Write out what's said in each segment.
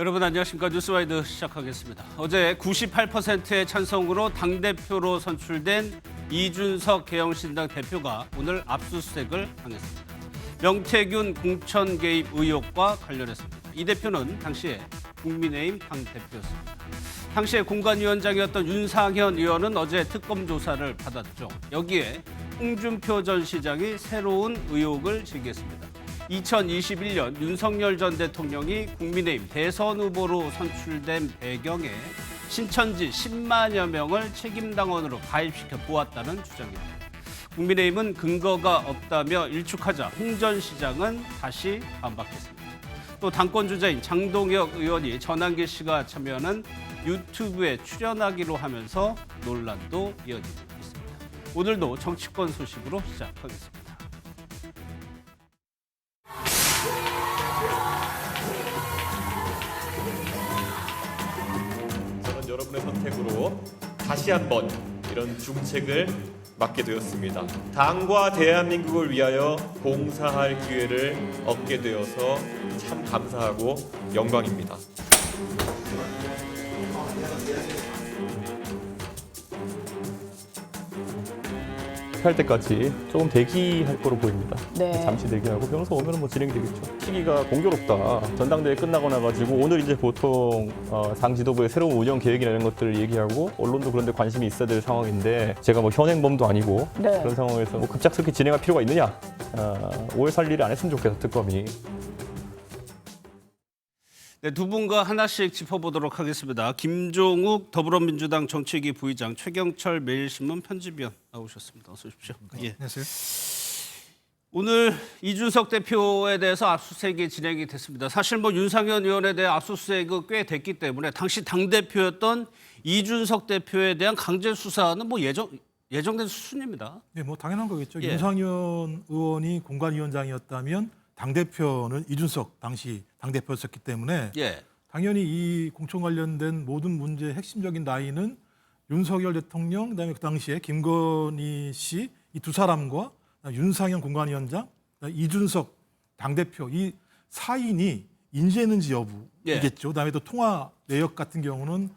여러분 안녕하십니까. 뉴스와이드 시작하겠습니다. 어제 98%의 찬성으로 당대표로 선출된 이준석 개혁신당 대표가 오늘 압수수색을 당했습니다. 명태균 공천 개입 의혹과 관련했습니다. 이 대표는 당시에 국민의힘 당대표였습니다. 당시에 공관위원장이었던 윤상현 의원은 어제 특검 조사를 받았죠. 여기에 홍준표 전 시장이 새로운 의혹을 제기했습니다. 2021년 윤석열 전 대통령이 국민의힘 대선 후보로 선출된 배경에 신천지 10만여 명을 책임당원으로 가입시켜 보았다는 주장입니다. 국민의힘은 근거가 없다며 일축하자 홍 전 시장은 다시 반박했습니다. 또 당권 주자인 장동혁 의원이 전한길 씨가 참여하는 유튜브에 출연하기로 하면서 논란도 이어지고 있습니다. 오늘도 정치권 소식으로 시작하겠습니다. 저는 여러분의 선택으로 다시 한번 이런 중책을 맡게 되었습니다. 당과 대한민국을 위하여 봉사할 기회를 얻게 되어서 참 감사하고 영광입니다. 할 때까지 조금 대기할 거로 보입니다. 네. 잠시 대기하고 변호사 오면 뭐 진행이 되겠죠. 시기가 공교롭다. 전당대회 끝나고 나가지고 오늘 이제 보통 당 지도부의 새로운 운영 계획이나 이런 것들을 얘기하고 언론도 그런데 관심이 있어야 될 상황인데 제가 뭐 현행범도 아니고 네. 그런 상황에서 뭐 급작스럽게 진행할 필요가 있느냐? 오해 살 일을 안 했으면 좋겠어 특검이. 네, 두 분과 하나씩 짚어보도록 하겠습니다. 김종욱 더불어민주당 정책위 부의장, 최경철 매일신문 편집위원 나오셨습니다. 어서 오십시오. 예. 안녕하세요. 오늘 이준석 대표에 대해서 압수수색이 진행이 됐습니다. 사실 뭐 윤상현 의원에 대해 압수수색이 꽤 됐기 때문에 당시 당대표였던 이준석 대표에 대한 강제 수사는 뭐 예정된 수순입니다. 네, 뭐 당연한 거겠죠. 예. 윤상현 의원이 공관위원장이었다면 당대표는 이준석 당시 당대표였었기 때문에 예. 당연히 이 공천 관련된 모든 문제의 핵심적인 라인은 윤석열 대통령, 그다음에 그 당시에 김건희 씨 이 두 사람과 윤상현 공관위원장, 이준석 당대표 이 사인이 인지했는지 여부이겠죠. 그다음에 또 통화 내역 같은 경우는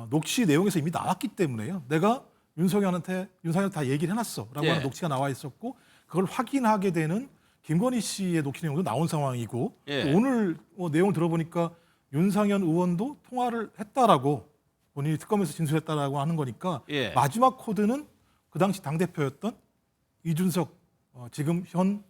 녹취 내용에서 이미 나왔기 때문에요. 내가 윤상현한테 다 얘기를 해놨어라고 예. 하는 녹취가 나와 있었고 그걸 확인하게 되는 김건희 씨의 녹취 내용도 나온 상황이고 예. 오늘 내용을 들어보니까 윤상현 의원도 통화를 했다라고 본인이 특검에서 진술했다라고 하는 거니까 예. 마지막 코드는 그 당시 당대표였던 이준석 지금 현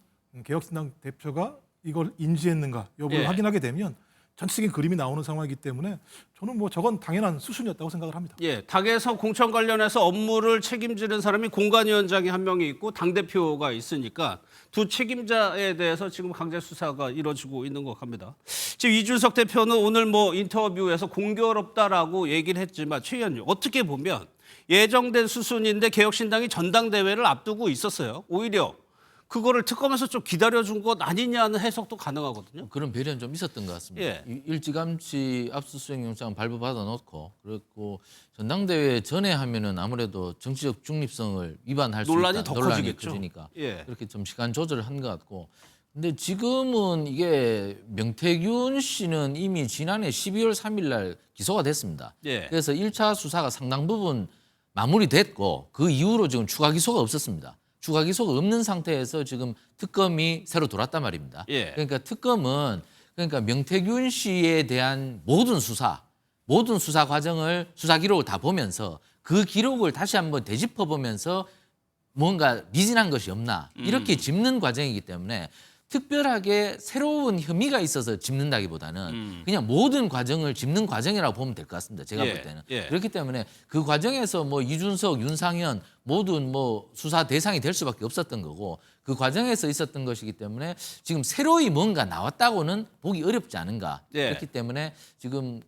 개혁신당 대표가 이걸 인지했는가 여부를 예. 확인하게 되면 전체적인 그림이 나오는 상황이기 때문에 저는 뭐 저건 당연한 수순이었다고 생각을 합니다. 예, 당에서 공천 관련해서 업무를 책임지는 사람이 공관위원장이 한 명이 있고 당대표가 있으니까 두 책임자에 대해서 지금 강제 수사가 이루어지고 있는 것 같습니다. 지금 이준석 대표는 오늘 뭐 인터뷰에서 공교롭다라고 얘기를 했지만 최 의원님 어떻게 보면 예정된 수순인데 개혁신당이 전당대회를 앞두고 있었어요. 오히려 그거를 특검에서 좀 기다려준 것 아니냐는 해석도 가능하거든요. 그런 배려는 좀 있었던 것 같습니다. 예. 일찌감치 압수수색 영장 발부받아 놓고 그렇고 전당대회 전에 하면은 아무래도 정치적 중립성을 위반할 수 논란이 있다. 더 논란이 커지겠죠. 커지니까 예. 그렇게 좀 시간 조절을 한 것 같고. 근데 지금은 이게 명태균 씨는 이미 지난해 12월 3일 날 기소가 됐습니다. 예. 그래서 1차 수사가 상당 부분 마무리됐고 그 이후로 지금 추가 기소가 없었습니다. 추가 기소가 없는 상태에서 지금 특검이 새로 돌았단 말입니다. 예. 그러니까 특검은 명태균 씨에 대한 모든 수사 과정을 수사 기록을 다 보면서 그 기록을 다시 한번 되짚어 보면서 뭔가 미진한 것이 없나 이렇게 짚는 과정이기 때문에 특별하게 새로운 혐의가 있어서 짚는다기보다는 그냥 모든 과정을 짚는 과정이라고 보면 될 것 같습니다. 제가 예, 볼 때는. 예. 그렇기 때문에 그 과정에서 뭐 이준석, 윤상현 모든 뭐 수사 대상이 될 수밖에 없었던 거고 그 과정에서 있었던 것이기 때문에 지금 새로이 뭔가 나왔다고는 보기 어렵지 않은가. 예. 그렇기 때문에 지금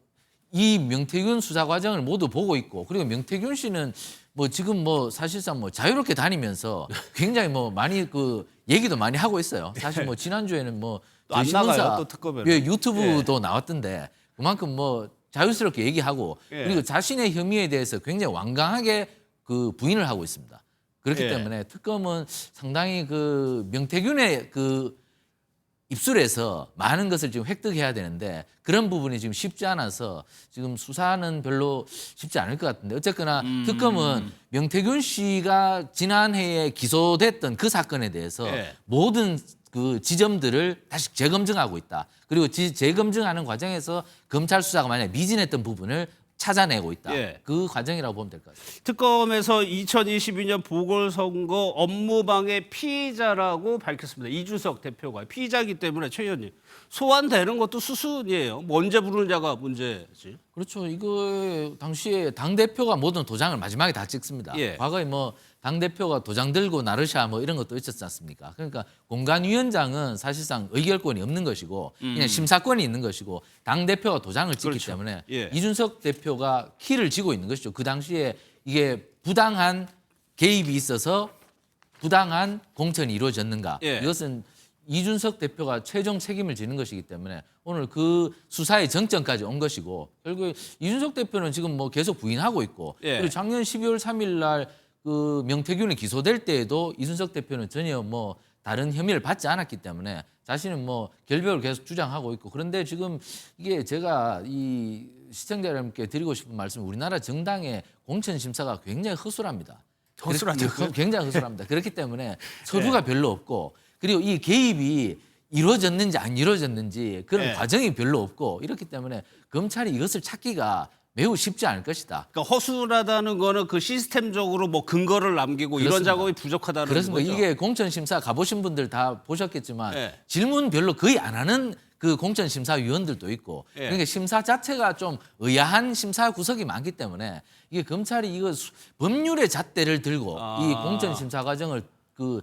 이 명태균 수사 과정을 모두 보고 있고 그리고 명태균 씨는 뭐 지금 뭐 사실상 뭐 자유롭게 다니면서 굉장히 뭐 많이 그 얘기도 많이 하고 있어요. 사실 뭐 지난주에는 뭐 또안 저희 나가요, 신문사 또 특검에는. 예, 유튜브도 나왔던데 그만큼 뭐 자유스럽게 얘기하고 예. 그리고 자신의 혐의에 대해서 굉장히 완강하게 그 부인을 하고 있습니다. 그렇기 예. 때문에 특검은 상당히 그 명태균의 그 입술에서 많은 것을 지금 획득해야 되는데 그런 부분이 지금 쉽지 않아서 지금 수사는 별로 쉽지 않을 것 같은데 어쨌거나 특검은 명태균 씨가 지난해에 기소됐던 그 사건에 대해서 예. 모든 그 지점들을 다시 재검증하고 있다. 그리고 재검증하는 과정에서 검찰 수사가 만약 미진했던 부분을 찾아내고 있다. 예. 그 과정이라고 보면 될 것 같습니다. 특검에서 2022년 보궐선거 업무방해 피의자라고 밝혔습니다. 이준석 대표가 피의자이기 때문에 최 의원님 소환되는 것도 수순이에요. 뭐 언제 부르느냐가 문제지. 그렇죠. 이거 당시에 당 대표가 모든 도장을 마지막에 다 찍습니다. 예. 과거에 뭐 당 대표가 도장 들고 나르샤 뭐 이런 것도 있었지 않습니까? 그러니까 공관위원장은 사실상 의결권이 없는 것이고 그냥 심사권이 있는 것이고 당 대표가 도장을 찍기 그렇죠. 때문에 예. 이준석 대표가 키를 쥐고 있는 것이죠. 그 당시에 이게 부당한 개입이 있어서 부당한 공천이 이루어졌는가? 예. 이것은 이준석 대표가 최종 책임을 지는 것이기 때문에 오늘 그 수사의 정점까지 온 것이고 결국 이준석 대표는 지금 뭐 계속 부인하고 있고 예. 그리고 작년 12월 3일 날 그 명태균이 기소될 때에도 이준석 대표는 전혀 뭐 다른 혐의를 받지 않았기 때문에 자신은 뭐 결백을 계속 주장하고 있고 그런데 지금 이게 제가 이 시청자 여러분께 드리고 싶은 말씀 우리나라 정당의 공천 심사가 굉장히 허술합니다. 허술하다고요? 굉장히 허술합니다. 그렇기 때문에 서류가 별로 없고 그리고 이 개입이 이루어졌는지 안 이루어졌는지 그런 네. 과정이 별로 없고 이렇기 때문에 검찰이 이것을 찾기가 매우 쉽지 않을 것이다. 그러니까 허술하다는 거는 그 시스템적으로 뭐 근거를 남기고 이런 그렇습니다. 작업이 부족하다는 그렇습니다. 거죠. 이게 공천심사 가보신 분들 다 보셨겠지만 네. 질문 별로 거의 안 하는 그 공천심사위원들도 있고 네. 그러니까 심사 자체가 좀 의아한 심사 구석이 많기 때문에 이게 검찰이 이거 법률의 잣대를 들고 이 공천심사 과정을 그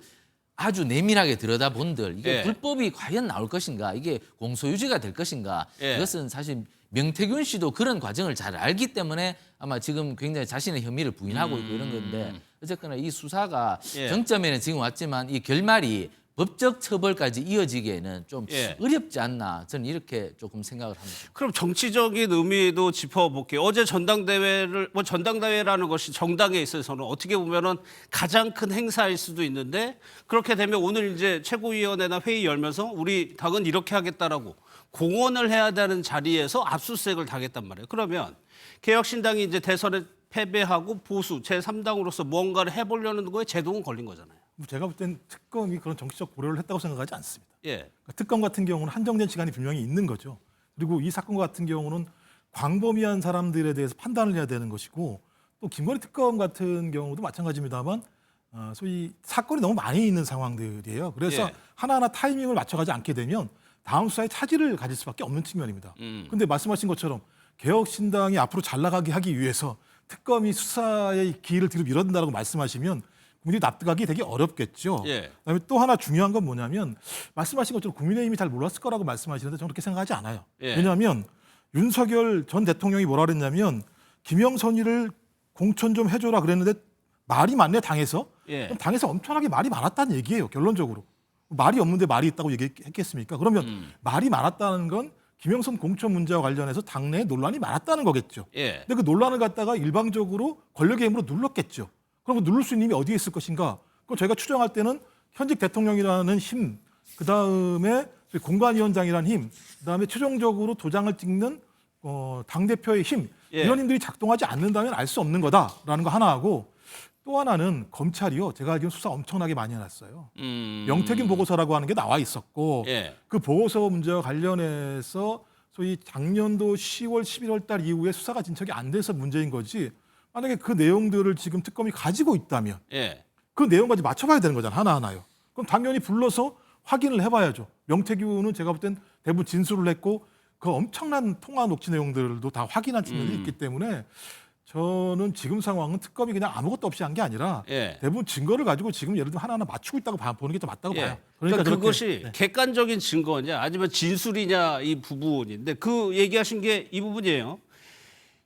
아주 내밀하게 들여다본들 이게 예. 불법이 과연 나올 것인가 이게 공소유지가 될 것인가 예. 이것은 사실 명태균 씨도 그런 과정을 잘 알기 때문에 아마 지금 굉장히 자신의 혐의를 부인하고 있고 이런 건데 어쨌거나 이 수사가 예. 정점에는 지금 왔지만 이 결말이 법적 처벌까지 이어지기에는 좀 예. 어렵지 않나 저는 이렇게 조금 생각을 합니다. 그럼 정치적인 의미도 짚어볼게요. 어제 전당대회를 뭐 전당대회라는 것이 정당에 있어서는 어떻게 보면은 가장 큰 행사일 수도 있는데 그렇게 되면 오늘 이제 최고위원회나 회의 열면서 우리 당은 이렇게 하겠다라고 공언을 해야 되는 자리에서 압수수색을 당했단 말이에요. 그러면 개혁신당이 이제 대선에 패배하고 보수 제3당으로서 무언가를 해보려는 거에 제동은 걸린 거잖아요. 제가 볼 땐 특검이 그런 정치적 고려를 했다고 생각하지 않습니다. 예. 그러니까 특검 같은 경우는 한정된 시간이 분명히 있는 거죠. 그리고 이 사건 같은 경우는 광범위한 사람들에 대해서 판단을 해야 되는 것이고 또 김건희 특검 같은 경우도 마찬가지입니다만 소위 사건이 너무 많이 있는 상황들이에요. 그래서 예. 하나하나 타이밍을 맞춰가지 않게 되면 다음 수사에 차질을 가질 수밖에 없는 측면입니다. 그런데 말씀하신 것처럼 개혁신당이 앞으로 잘 나가게 하기 위해서 특검이 수사의 기회를 뒤로 밀어든다고 말씀하시면 국민들이 납득하기 되게 어렵겠죠. 예. 그다음에 또 하나 중요한 건 뭐냐면 말씀하신 것처럼 국민의힘이 잘 몰랐을 거라고 말씀하시는데 저는 그렇게 생각하지 않아요. 예. 왜냐하면 윤석열 전 대통령이 뭐라 그랬냐면 김영선이를 공천 좀 해줘라 그랬는데 말이 많네 당에서. 예. 그럼 당에서 엄청나게 말이 많았다는 얘기예요. 결론적으로. 말이 없는데 말이 있다고 얘기했겠습니까? 그러면 말이 많았다는 건 김영선 공천 문제와 관련해서 당내에 논란이 많았다는 거겠죠. 예. 근데 그 논란을 갖다가 일방적으로 권력의 힘으로 눌렀겠죠. 그럼 누를 수 있는 힘이 어디에 있을 것인가? 그럼 저희가 추정할 때는 현직 대통령이라는 힘, 그 다음에 공관위원장이라는 힘, 그 다음에 최종적으로 도장을 찍는 당 대표의 힘 예. 이런 힘들이 작동하지 않는다면 알 수 없는 거다라는 거 하나 하고 또 하나는 검찰이요. 제가 알기로는 수사 엄청나게 많이 해놨어요. 명태균 보고서라고 하는 게 나와 있었고 예. 그 보고서 문제와 관련해서 소위 작년도 10월, 11월 달 이후에 수사가 진척이 안 돼서 문제인 거지. 만약에 그 내용들을 지금 특검이 가지고 있다면 예. 그 내용까지 맞춰봐야 되는 거잖아요. 하나하나요. 그럼 당연히 불러서 확인을 해봐야죠. 명태균은 제가 볼 땐 대부분 진술을 했고 그 엄청난 통화 녹취 내용들도 다 확인한 측면이 있기 때문에 저는 지금 상황은 특검이 그냥 아무것도 없이 한 게 아니라 예. 대부분 증거를 가지고 지금 예를 들면 하나하나 맞추고 있다고 보는 게 더 맞다고 예. 봐요. 그러니까 그렇게, 그것이 네. 객관적인 증거냐 아니면 진술이냐 이 부분인데 그 얘기하신 게 이 부분이에요.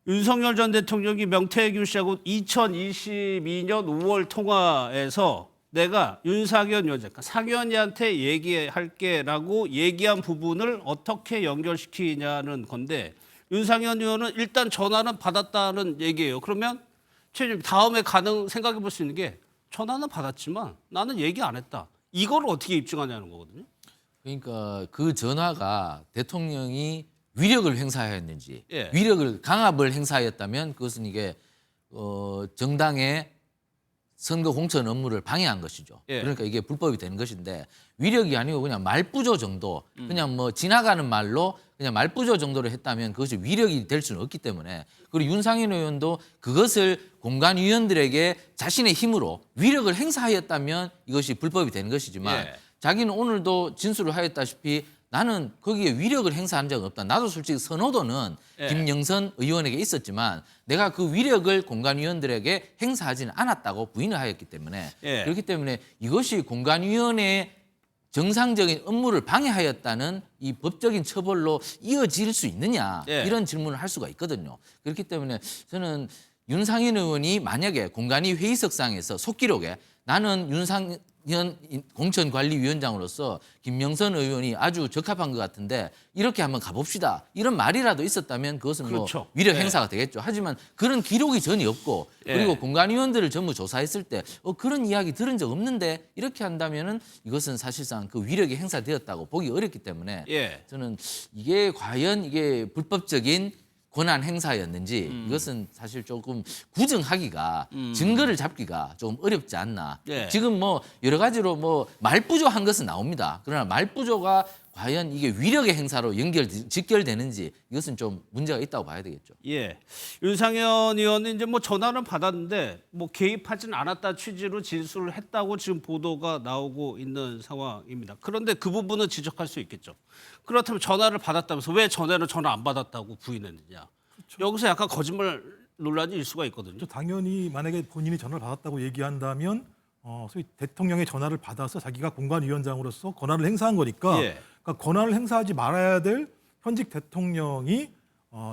윤석열 전 대통령이 명태균 씨하고 2022년 5월 통화에서 내가 윤상현 위원장, 그러니까 상현이한테 얘기할게라고 얘기한 부분을 어떻게 연결시키냐는 건데 윤상현 의원은 일단 전화는 받았다는 얘기예요. 그러면 최종 다음에 생각해 볼 수 있는 게 전화는 받았지만 나는 얘기 안 했다. 이걸 어떻게 입증하냐는 거거든요. 그러니까 그 전화가 대통령이 위력을 행사하였는지 예. 위력을 강압을 행사하였다면 그것은 이게 정당의 선거 공천 업무를 방해한 것이죠. 예. 그러니까 이게 불법이 되는 것인데 위력이 아니고 그냥 말부조 정도, 그냥 뭐 지나가는 말로 그냥 말부조 정도로 했다면 그것이 위력이 될 수는 없기 때문에 그리고 윤상현 의원도 그것을 공관위원들에게 자신의 힘으로 위력을 행사하였다면 이것이 불법이 되는 것이지만 예. 자기는 오늘도 진술을 하였다시피 나는 거기에 위력을 행사한 적은 없다. 나도 솔직히 선호도는 예. 김영선 의원에게 있었지만 내가 그 위력을 공관위원들에게 행사하지는 않았다고 부인을 하였기 때문에 예. 그렇기 때문에 이것이 공관위원회의 정상적인 업무를 방해하였다는 이 법적인 처벌로 이어질 수 있느냐 예. 이런 질문을 할 수가 있거든요. 그렇기 때문에 저는 윤상현 의원이 만약에 공관위 회의석상에서 속기록에 나는 윤상현 공천관리위원장으로서 김명선 의원이 아주 적합한 것 같은데 이렇게 한번 가봅시다. 이런 말이라도 있었다면 그것은 그렇죠. 뭐 위력 예. 행사가 되겠죠. 하지만 그런 기록이 전혀 없고 예. 그리고 공관위원들을 전부 조사했을 때 그런 이야기 들은 적 없는데 이렇게 한다면은 이것은 사실상 그 위력이 행사되었다고 보기 어렵기 때문에 예. 저는 이게 과연 이게 불법적인 권한 행사였는지 이것은 사실 조금 구정하기가 증거를 잡기가 조금 어렵지 않나. 예. 지금 뭐 여러 가지로 뭐 말부조한 것은 나옵니다. 그러나 말부조가 과연 이게 위력의 행사로 직결되는지 이것은 좀 문제가 있다고 봐야 되겠죠. 예. 윤상현 의원은 이제 뭐 전화는 받았는데 뭐 개입하진 않았다 취지로 진술을 했다고 지금 보도가 나오고 있는 상황입니다. 그런데 그 부분은 지적할 수 있겠죠. 그렇다면 전화를 받았다면서 왜 전화는 전화 안 받았다고 부인했느냐. 여기서 약간 거짓말 논란이 일 수가 있거든요. 당연히 만약에 본인이 전화를 받았다고 얘기한다면 소위 대통령의 전화를 받아서 자기가 공관위원장으로서 권한을 행사한 거니까 예. 그러니까 권한을 행사하지 말아야 될 현직 대통령이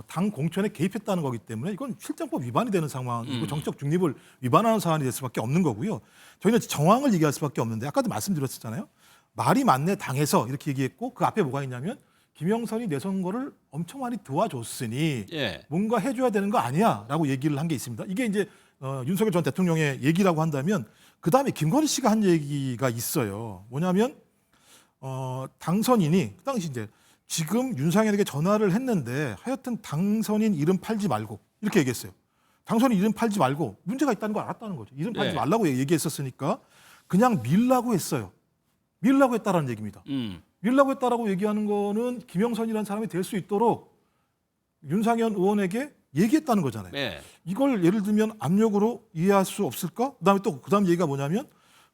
당 공천에 개입했다는 거기 때문에 이건 실정법 위반이 되는 상황이고 정치적 중립을 위반하는 사안이 될 수밖에 없는 거고요. 저희는 정황을 얘기할 수밖에 없는데 아까도 말씀드렸잖아요. 말이 맞네 당에서 이렇게 얘기했고 그 앞에 뭐가 있냐면 김영선이 내 선거를 엄청 많이 도와줬으니 예. 뭔가 해줘야 되는 거 아니야라고 얘기를 한 게 있습니다. 이게 이제 윤석열 전 대통령의 얘기라고 한다면 그 다음에 김건희 씨가 한 얘기가 있어요. 뭐냐면 당선인이 그 당시 이제 지금 윤상현에게 전화를 했는데 하여튼 당선인 이름 팔지 말고 이렇게 얘기했어요. 당선인 이름 팔지 말고 문제가 있다는 걸 알았다는 거죠. 이름 팔지 네. 말라고 얘기했었으니까 그냥 밀라고 했어요. 밀라고 했다라는 얘기입니다. 밀라고 했다라고 얘기하는 거는 김영선이라는 사람이 될 수 있도록 윤상현 의원에게 얘기했다는 거잖아요. 예. 이걸 예를 들면 압력으로 이해할 수 없을까? 그다음에 또 그다음 얘기가 뭐냐면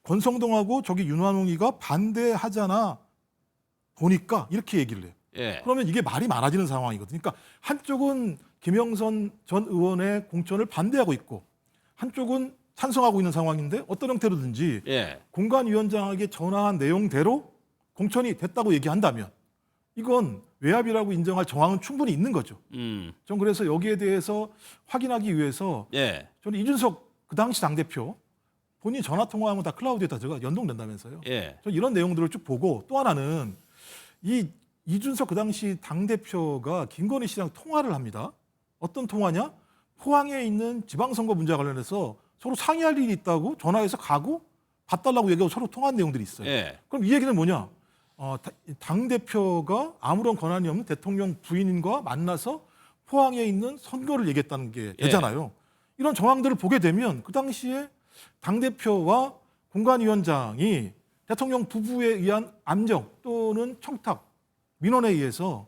권성동하고 저기 윤환홍이가 반대하잖아 보니까 이렇게 얘기를 해요. 예. 그러면 이게 말이 많아지는 상황이거든요. 그러니까 한쪽은 김영선 전 의원의 공천을 반대하고 있고 한쪽은 찬성하고 있는 상황인데 어떤 형태로든지 예. 공관위원장에게 전화한 내용대로 공천이 됐다고 얘기한다면 이건 외압이라고 인정할 정황은 충분히 있는 거죠. 전 그래서 여기에 대해서 확인하기 위해서 예. 저는 이준석 그 당시 당대표 본인이 전화 통화하면 다 클라우드에 다 저가 연동된다면서요. 예. 전 이런 내용들을 쭉 보고 또 하나는 이 이준석 그 당시 당대표가 김건희 씨랑 통화를 합니다. 어떤 통화냐? 포항에 있는 지방선거 문제와 관련해서 서로 상의할 일이 있다고 전화해서 가고 봐달라고 얘기하고 서로 통화한 내용들이 있어요. 예. 그럼 이 얘기는 뭐냐? 당대표가 아무런 권한이 없는 대통령 부인과 만나서 포항에 있는 선거를 얘기했다는 게 되잖아요. 이런 정황들을 보게 되면 그 당시에 당대표와 공관위원장이 대통령 부부에 의한 암정 또는 청탁, 민원에 의해서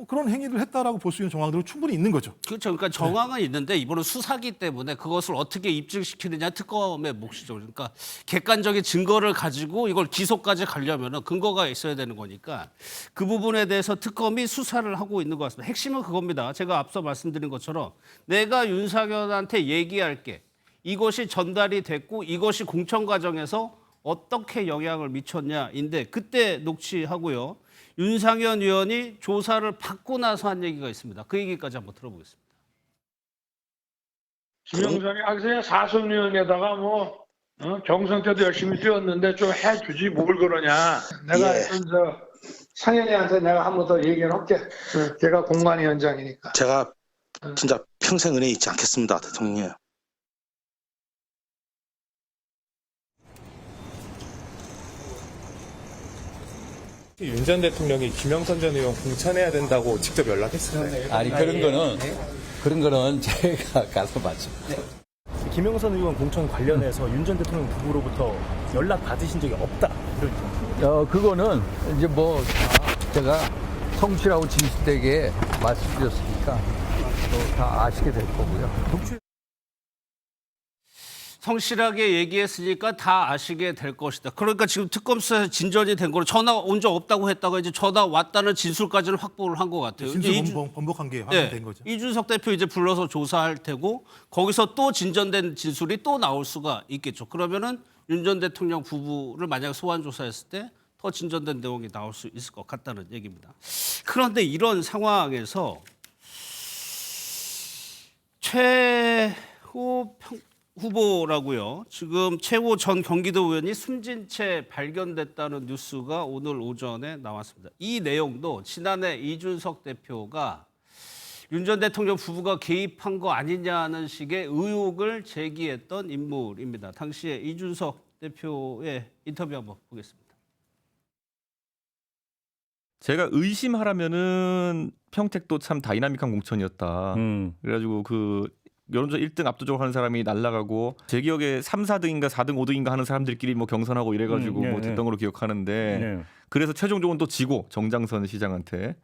그런 행위를 했다라고 볼 수 있는 정황들은 충분히 있는 거죠. 그렇죠. 그러니까 정황은 있는데 이번은 수사기 때문에 그것을 어떻게 입증시키느냐 특검의 몫이죠. 그러니까 객관적인 증거를 가지고 이걸 기소까지 가려면 근거가 있어야 되는 거니까 그 부분에 대해서 특검이 수사를 하고 있는 것 같습니다. 핵심은 그겁니다. 제가 앞서 말씀드린 것처럼 내가 윤석열한테 얘기할게. 이것이 전달이 됐고 이것이 공천 과정에서 어떻게 영향을 미쳤냐인데 그때 녹취하고요. 윤상현 의원이 조사를 받고 나서 한 얘기가 있습니다. 그 얘기까지 한번 들어보겠습니다. 김영선이 그냥 사선위원에다가 뭐 경선 때도 열심히 뛰었는데 좀 해주지 뭘 그러냐. 내가 저 상현이한테 내가 한 번 더 얘기를 할게. 걔가 공관위원장이니까. 제가 진짜 평생 은혜 잊지 않겠습니다, 대통령. 윤 전 대통령이 김영선 전 의원 공천해야 된다고 직접 연락했어요. 아니 그런 거는 제가 가서 봤죠. 김영선 의원 공천 관련해서 윤 전 대통령 부부로부터 연락 받으신 적이 없다. 이런 그거는 이제 뭐 제가 성실하고 진실되게 말씀드렸으니까 또 다 아시게 될 거고요. 성실하게 얘기했으니까 다 아시게 될 것이다. 그러니까 지금 특검 수사에서 진전이 된 거로 전화 온 적 없다고 했다가 이제 전화 왔다는 진술까지는 확보를 한 것 같아요. 이제 진술 번복한 게 확인된 거죠. 이준석 대표 이제 불러서 조사할 테고 거기서 또 진전된 진술이 또 나올 수가 있겠죠. 그러면은 윤 전 대통령 부부를 만약 소환 조사했을 때 더 진전된 내용이 나올 수 있을 것 같다는 얘기입니다. 그런데 이런 상황에서 최후 후보라고요. 지금 최호 전 경기도 의원이 숨진 채 발견됐다는 뉴스가 오늘 오전에 나왔습니다. 이 내용도 지난해 이준석 대표가 윤 전 대통령 부부가 개입한 거 아니냐는 식의 의혹을 제기했던 인물입니다. 당시에 이준석 대표의 인터뷰 한번 보겠습니다. 제가 의심하라면은 평택도 참 다이나믹한 공천이었다. 그래가지고 그 여론조사 1등 압도적으로 하는 사람이 날아가고 제 기억에 3, 4등인가 4등, 5등인가 하는 사람들끼리 뭐 경선하고 이래가지고 뭐 됐던 걸로 기억하는데 그래서 최종적으로 또 지고 정장선 시장한테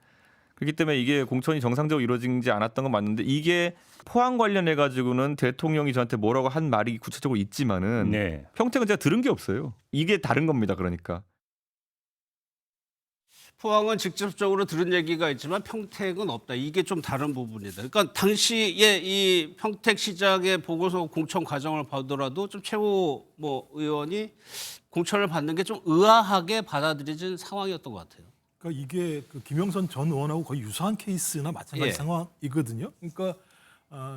그렇기 때문에 이게 공천이 정상적으로 이루어지지 않았던 건 맞는데 이게 포항 관련해 가지고는 대통령이 저한테 뭐라고 한 말이 구체적으로 있지만은 평택은 제가 들은 게 없어요. 이게 다른 겁니다. 그러니까. 포항은 직접적으로 들은 얘기가 있지만 평택은 없다. 이게 좀 다른 부분이다. 그러니까 당시에 이 평택시장의 보궐선거 공천 과정을 보더라도 좀 최호 의원이 공천을 받는 게 좀 의아하게 받아들여진 상황이었던 것 같아요. 그러니까 이게 그 김영선 전 의원하고 거의 유사한 케이스나 마찬가지 상황이거든요. 그러니까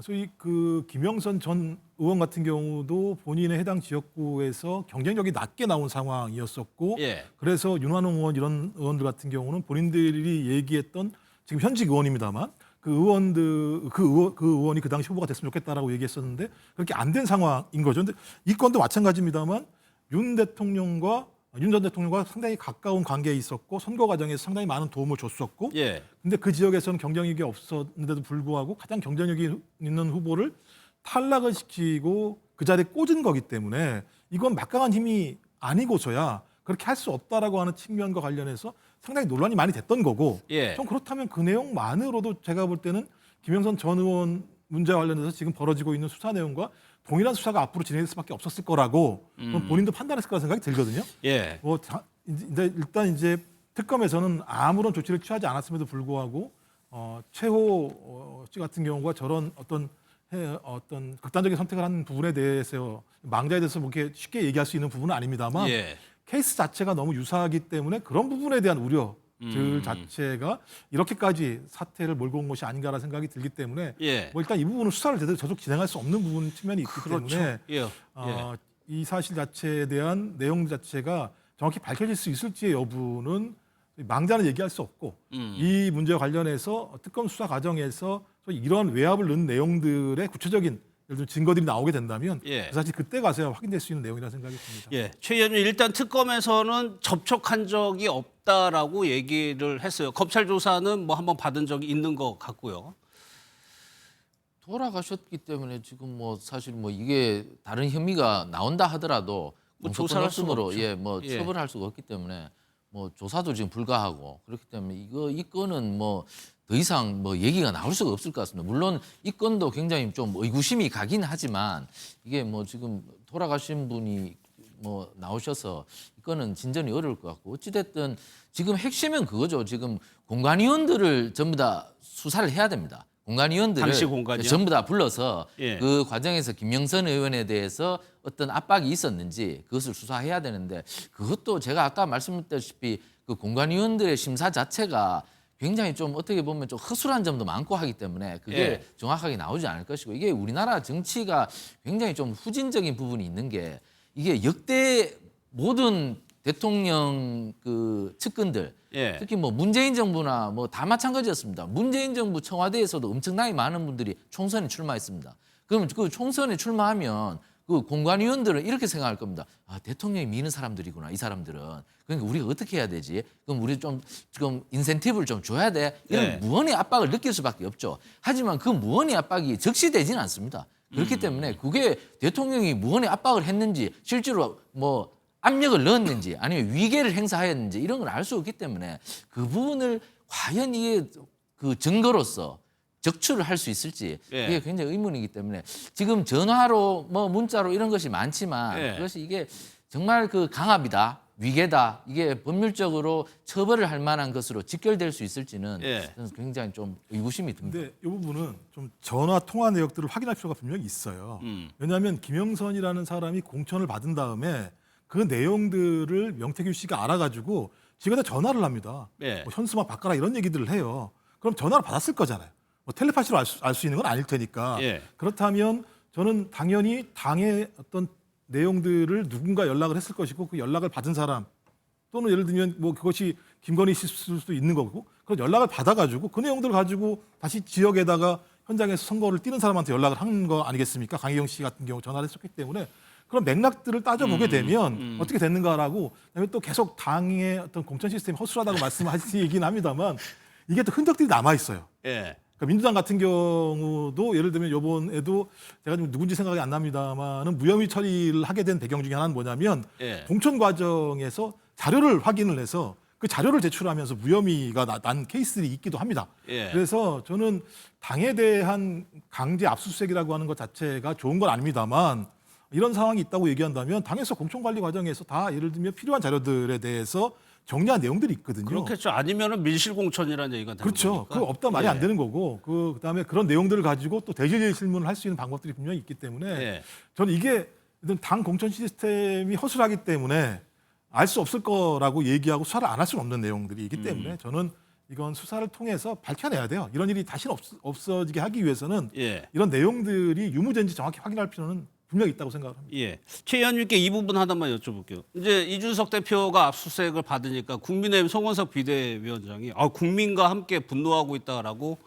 소위 그 김영선 전 의원 같은 경우도 본인의 해당 지역구에서 경쟁력이 낮게 나온 상황이었었고, 그래서 윤환홍 의원 이런 의원들 같은 경우는 본인들이 얘기했던 지금 현직 의원입니다만 그 의원이 그 당시 후보가 됐으면 좋겠다라고 얘기했었는데 그렇게 안 된 상황인 거죠. 근데 이 건도 마찬가지입니다만 윤 전 대통령과 상당히 가까운 관계에 있었고 선거 과정에서 상당히 많은 도움을 줬었고 근데 그 지역에서는 경쟁력이 없었는데도 불구하고 가장 경쟁력이 있는 후보를 탈락을 시키고 그 자리에 꽂은 거기 때문에 이건 막강한 힘이 아니고서야 그렇게 할 수 없다라고 하는 측면과 관련해서 상당히 논란이 많이 됐던 거고 좀 그렇다면 그 내용만으로도 제가 볼 때는 김영선 전 의원 문제와 관련해서 지금 벌어지고 있는 수사 내용과 동일한 수사가 앞으로 진행될 수밖에 없었을 거라고 본인도 판단했을 거라 생각이 들거든요. 일단 이제 특검에서는 아무런 조치를 취하지 않았음에도 불구하고 최호 씨 같은 경우가 저런 어떤 극단적인 선택을 한 부분에 대해서 망자에 대해서 뭐 이렇게 쉽게 얘기할 수 있는 부분은 아닙니다만 케이스 자체가 너무 유사하기 때문에 그런 부분에 대한 우려들 자체가 이렇게까지 사태를 몰고 온 것이 아닌가라는 생각이 들기 때문에 뭐 일단 이 부분은 수사를 제대로 계속 진행할 수 없는 부분 측면이 있기 때문에 이 사실 자체에 대한 내용 자체가 정확히 밝혀질 수 있을지의 여부는 망자는 얘기할 수 없고 이 문제와 관련해서 특검 수사 과정에서 이런 외압을 넣은 내용들의 구체적인 예를 들어 증거들이 나오게 된다면 사실 그때 가서야 확인될 수 있는 내용이라 생각이 듭니다. 최 의원님 일단 특검에서는 접촉한 적이 없다라고 얘기를 했어요. 검찰 조사는 뭐 한번 받은 적이 있는 것 같고요. 돌아가셨기 때문에 지금 뭐 사실 뭐 이게 다른 혐의가 나온다 하더라도 뭐 조사할 수가 으로 없죠. 처벌할 수가 없기 때문에 뭐 조사도 지금 불가하고 그렇기 때문에 이 건은 뭐 더 이상 뭐 얘기가 나올 수가 없을 것 같습니다. 물론 이 건도 굉장히 좀 의구심이 가긴 하지만 이게 뭐 지금 돌아가신 분이 뭐 나오셔서 이 건은 진전이 어려울 것 같고 어찌됐든 지금 핵심은 그거죠. 지금 공관위원들을 전부 다 수사를 해야 됩니다. 공관위원들을 전부 다 불러서 그 과정에서 김영선 의원에 대해서 어떤 압박이 있었는지 그것을 수사해야 되는데 그것도 제가 아까 말씀드렸다시피 그 공관위원들의 심사 자체가 굉장히 좀 어떻게 보면 좀 허술한 점도 많고 하기 때문에 그게 정확하게 나오지 않을 것이고 이게 우리나라 정치가 굉장히 좀 후진적인 부분이 있는 게 이게 역대 모든 대통령 그 측근들 특히 뭐 문재인 정부나 뭐 다 마찬가지였습니다. 문재인 정부 청와대에서도 엄청나게 많은 분들이 총선에 출마했습니다. 그러면 그 총선에 출마하면 그 공관위원들은 이렇게 생각할 겁니다. 아, 대통령이 미는 사람들이구나, 이 사람들은. 그러니까 우리가 어떻게 해야 되지? 그럼 우리 좀 지금 인센티브를 좀 줘야 돼. 이런 네. 무언의 압박을 느낄 수밖에 없죠. 하지만 그 무언의 압박이 적시되지는 않습니다. 그렇기 때문에 그게 대통령이 무언의 압박을 했는지 실제로 뭐 압력을 넣었는지 아니면 위계를 행사하였는지 이런 걸 알 수 없기 때문에 그 부분을 과연 이게 그 증거로서 적출을 할 수 있을지 예. 이게 굉장히 의문이기 때문에 지금 전화로 뭐 문자로 이런 것이 많지만 예. 그것이 이게 정말 그 강압이다. 위계다. 이게 법률적으로 처벌을 할 만한 것으로 직결될 수 있을지는 예. 저는 굉장히 좀 의구심이 듭니다. 근데 이 부분은 좀 전화 통화 내역들을 확인할 필요가 분명히 있어요. 왜냐하면 김영선이라는 사람이 공천을 받은 다음에 그 내용들을 명태균 씨가 알아가지고 지금다 전화를 합니다. 예. 뭐 현수막 바꿔라 이런 얘기들을 해요. 그럼 전화를 받았을 거잖아요. 뭐 텔레파시로 알 수 있는 건 아닐 테니까. 예. 그렇다면 저는 당연히 당의 어떤 내용들을 누군가 연락을 했을 것이고 그 연락을 받은 사람 또는 예를 들면 뭐 그것이 김건희 씨일 수도 있는 거고 그런 연락을 받아가지고 그 내용들을 가지고 다시 지역에다가 현장에서 선거를 뛰는 사람한테 연락을 한 거 아니겠습니까? 강혜경 씨 같은 경우 전화를 했었기 때문에 그런 맥락들을 따져보게 되면 어떻게 됐는가라고 그다음에 또 계속 당의 어떤 공천 시스템이 허술하다고 말씀하시긴 합니다만 이게 또 흔적들이 남아 있어요. 예. 그러니까 민주당 같은 경우도 예를 들면 이번에도 제가 좀 누군지 생각이 안 납니다만은 무혐의 처리를 하게 된 배경 중에 하나는 뭐냐면 예. 공천 과정에서 자료를 확인을 해서 그 자료를 제출하면서 무혐의가 난 케이스들이 있기도 합니다. 예. 그래서 저는 당에 대한 강제 압수수색이라고 하는 것 자체가 좋은 건 아닙니다만 이런 상황이 있다고 얘기한다면 당에서 공천관리 과정에서 다 예를 들면 필요한 자료들에 대해서 정리한 내용들이 있거든요. 그렇겠죠. 아니면은 밀실공천이라는 얘기가 되는 그렇죠. 거니까. 그거 없다 말이 예. 안 되는 거고 그다음에 그런 내용들을 가지고 또 대질 질문을 할 수 있는 방법들이 분명히 있기 때문에 예. 저는 이게 당 공천 시스템이 허술하기 때문에 알 수 없을 거라고 얘기하고 수사를 안 할 수는 없는 내용들이 있기 때문에 저는 이건 수사를 통해서 밝혀내야 돼요. 이런 일이 다시는 없어지게 하기 위해서는 예. 이런 내용들이 유무죄인지 정확히 확인할 필요는 분명히 있다고 생각을 합니다. 예. 최 의원님께 이 부분 하나만 여쭤볼게요. 이제 이준석 대표가 압수수색을 받으니까 국민의힘 송원석 비대위원장이 국민과 함께 분노하고 있다라고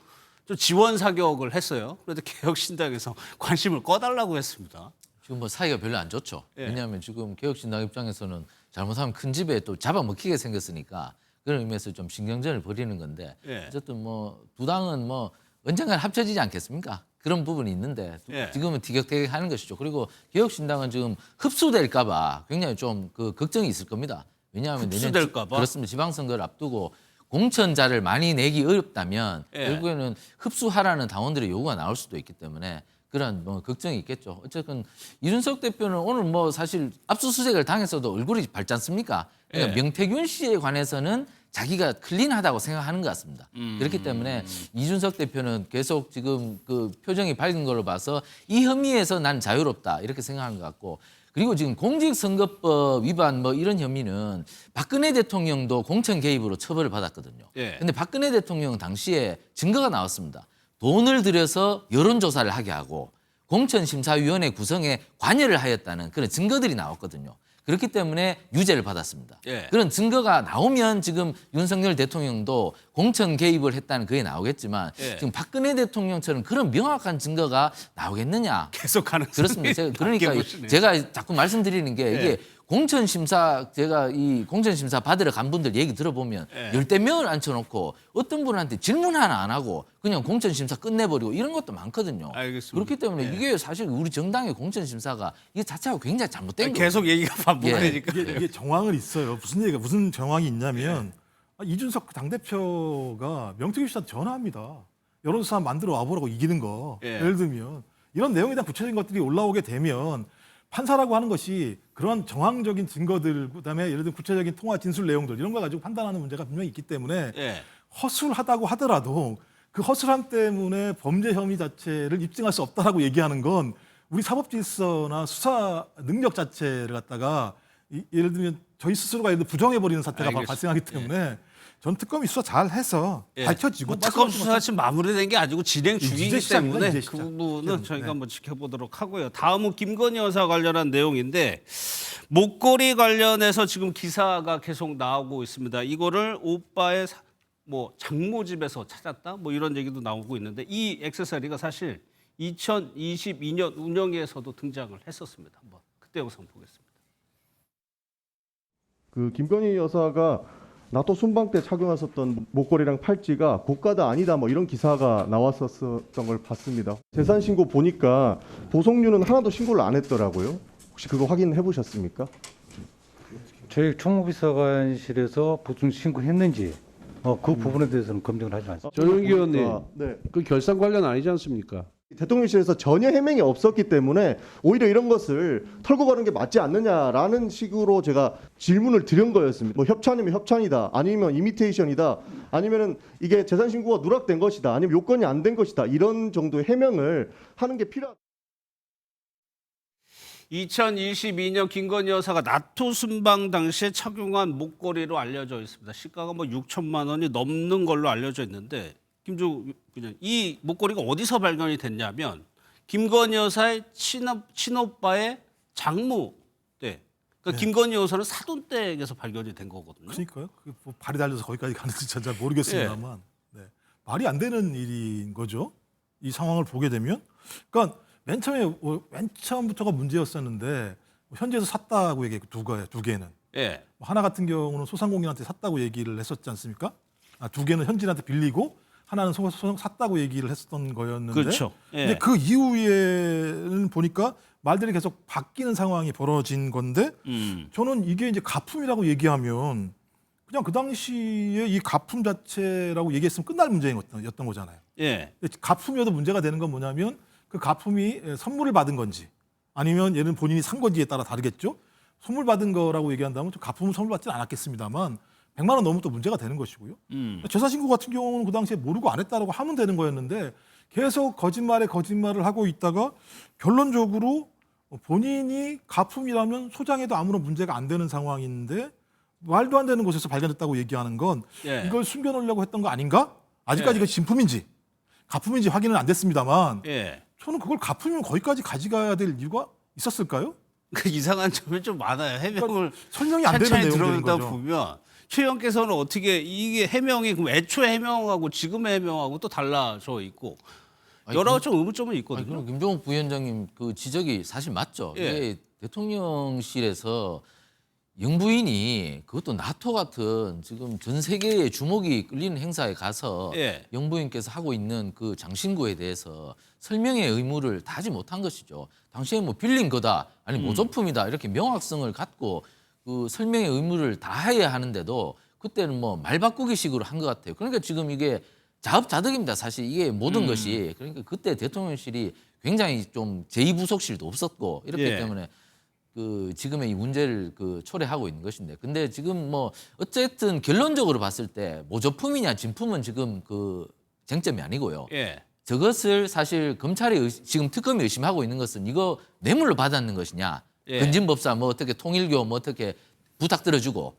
좀 지원 사격을 했어요. 그런데 개혁신당에서 관심을 꺼달라고 했습니다. 지금 뭐 사이가 별로 안 좋죠. 예. 왜냐하면 지금 개혁신당 입장에서는 잘못하면 큰 집에 또 잡아먹히게 생겼으니까 그런 의미에서 좀 신경전을 벌이는 건데 예. 어쨌든 뭐 두 당은 뭐 언젠가 합쳐지지 않겠습니까? 그런 부분이 있는데 예. 지금은 티격태격하는 것이죠. 그리고 개혁신당은 지금 흡수될까봐 굉장히 좀 그 걱정이 있을 겁니다. 왜냐하면 흡수될까 봐? 그렇습니다. 지방선거를 앞두고 공천자를 많이 내기 어렵다면 예. 결국에는 흡수하라는 당원들의 요구가 나올 수도 있기 때문에 그런 뭐 걱정이 있겠죠. 어쨌든 이준석 대표는 오늘 뭐 사실 압수수색을 당했어도 얼굴이 밝지 않습니까? 그러니까 예. 명태균 씨에 관해서는 자기가 클린하다고 생각하는 것 같습니다. 그렇기 때문에 이준석 대표는 계속 지금 그 표정이 밝은 걸로 봐서 이 혐의에서 난 자유롭다 이렇게 생각하는 것 같고 그리고 지금 공직선거법 위반 뭐 이런 혐의는 박근혜 대통령도 공천 개입으로 처벌을 받았거든요. 예. 근데 박근혜 대통령 당시에 증거가 나왔습니다. 돈을 들여서 여론조사를 하게 하고 공천심사위원회 구성에 관여를 하였다는 그런 증거들이 나왔거든요. 그렇기 때문에 유죄를 받았습니다. 예. 그런 증거가 나오면 지금 윤석열 대통령도 공천 개입을 했다는 그게 나오겠지만 예. 지금 박근혜 대통령처럼 그런 명확한 증거가 나오겠느냐. 계속 가능성이 그렇습니다. 그러니까 보시네요. 제가 자꾸 말씀드리는 게 이게 공천심사 제가 이 공천심사 받으러 간 분들 얘기 들어보면 예. 열대 명을 앉혀놓고 어떤 분한테 질문 하나 안 하고 그냥 공천심사 끝내버리고 이런 것도 많거든요. 알겠습니다. 그렇기 때문에 예. 이게 사실 우리 정당의 공천심사가 이게 자체가 굉장히 잘못된 거예요. 계속 얘기가 반복되니까. 이게 정황은 있어요. 무슨 정황이 있냐면 이준석 당대표가 명태균 씨한테 전화합니다. 여론조사 만들어 와보라고 이기는 거. 예. 예를 들면 이런 내용에 대한 구체적인 것들이 올라오게 되면 판사라고 하는 것이 그런 정황적인 증거들 그다음에 예를 들면 구체적인 통화 진술 내용들 이런 거 가지고 판단하는 문제가 분명히 있기 때문에 예. 허술하다고 하더라도 그 허술함 때문에 범죄 혐의 자체를 입증할 수 없다라고 얘기하는 건 우리 사법 질서나 수사 능력 자체를 갖다가 예를 들면 저희 스스로가 예를 들어 부정해 버리는 사태가 알겠습니다. 발생하기 때문에 전 특검이 수사 잘 해서 예. 밝혀지고 뭐 특검 수사가 지금 마무리된 게 아니고 진행 중이기 이제 시작입니다, 때문에 이제 그 시작. 부분은 저희가 네. 한번 지켜보도록 하고요. 다음은 김건희 여사 관련한 내용인데 목걸이 관련해서 지금 기사가 계속 나오고 있습니다. 이거를 오빠의 뭐 장모 집에서 찾았다 뭐 이런 얘기도 나오고 있는데 이 액세서리가 사실 2022년 운영회에서도 등장을 했었습니다. 한번 그때 영상 보겠습니다. 그 김건희 여사가 나토 순방 때 착용하셨던 목걸이랑 팔찌가 고가다 아니다 뭐 이런 기사가 나왔었던 걸 봤습니다. 재산 신고 보니까 보석류는 하나도 신고를 안 했더라고요. 혹시 그거 확인해 보셨습니까? 저희 총무비서관실에서 보충 신고했는지 그 부분에 대해서는 검증을 하지 않습니다. 전용기 의원님, 네. 그 결산 관련 아니지 않습니까? 대통령실에서 전혀 해명이 없었기 때문에 오히려 이런 것을 털고 가는 게 맞지 않느냐라는 식으로 제가 질문을 드린 거였습니다. 뭐 협찬이면 협찬이다, 아니면 이미테이션이다, 아니면은 이게 재산 신고가 누락된 것이다, 아니면 요건이 안 된 것이다, 이런 정도의 해명을 하는 게 필요하다. 2022년 김건희 여사가 나토 순방 당시에 착용한 목걸이로 알려져 있습니다. 시가가 뭐 6천만 원이 넘는 걸로 알려져 있는데 김조 그냥 이 목걸이가 어디서 발견이 됐냐면 김건희 여사의 친오빠의 장모 때, 그러니까 김건희 여사는 사돈댁에서 발견이 된 거거든요. 그러니까요. 뭐 발이 달려서 거기까지 가는지 잘 모르겠습니다만 네. 말이 안 되는 일인 거죠. 이 상황을 보게 되면, 그러니까 맨 처음부터가 문제였었는데 현지에서 샀다고 얘기했고 두 개는. 예. 하나 같은 경우는 소상공인한테 샀다고 얘기를 했었지 않습니까? 두 개는 현지인한테 빌리고 하나는 샀다고 얘기를 했었던 거였는데. 그렇죠. 예. 근데 그 이후에는 보니까 말들이 계속 바뀌는 상황이 벌어진 건데 저는 이게 이제 가품이라고 얘기하면 그냥 그 당시에 이 가품 자체라고 얘기했으면 끝날 문제였던 거잖아요. 예. 가품이어도 문제가 되는 건 뭐냐면 그 가품이 선물을 받은 건지 아니면 얘는 본인이 산 건지에 따라 다르겠죠. 선물 받은 거라고 얘기한다면 가품은 선물 받지는 않았겠습니다만 100만 원 넘으면 또 문제가 되는 것이고요. 재산 신고 같은 경우는 그 당시에 모르고 안 했다라고 하면 되는 거였는데 계속 거짓말을 하고 있다가 결론적으로 본인이 가품이라면 소장해도 아무런 문제가 안 되는 상황인데 말도 안 되는 곳에서 발견됐다고 얘기하는 건 예. 이걸 숨겨놓으려고 했던 거 아닌가? 아직까지 예. 이거 진품인지 가품인지 확인은 안 됐습니다만 예. 저는 그걸 가품이면 거기까지 가져가야 될 이유가 있었을까요? 그 이상한 점이 좀 많아요. 해명을 그러니까 설명이 안 되는 차차히 내용들인 들어오다 거죠. 보면 최 의원께서는 어떻게 이게 해명이 그럼 애초에 해명하고 지금의 해명하고 또 달라져 있고 여러 가지 좀 의문점은 있거든요. 그럼 김종욱 부위원장님 그 지적이 사실 맞죠. 예. 이게 대통령실에서 영부인이 그것도 나토 같은 지금 전 세계의 주목이 끌리는 행사에 가서 예. 영부인께서 하고 있는 그 장신구에 대해서 설명의 의무를 다하지 못한 것이죠. 당시에 뭐 빌린 거다, 아니 모조품이다 이렇게 명확성을 갖고 그 설명의 의무를 다해야 하는데도 그때는 뭐 말 바꾸기식으로 한 것 같아요. 그러니까 지금 이게 자업자득입니다. 사실 이게 모든 것이. 그러니까 그때 대통령실이 굉장히 좀 제2부속실도 없었고 이렇기 예. 때문에 그 지금의 이 문제를 그 초래하고 있는 것인데, 근데 지금 뭐 어쨌든 결론적으로 봤을 때 모조품이냐 진품은 지금 그 쟁점이 아니고요. 예. 저것을 사실 검찰이 지금 특검이 의심하고 있는 것은 이거 뇌물로 받았는 것이냐, 예. 건진법사 뭐 어떻게 통일교 뭐 어떻게 부탁 들어주고,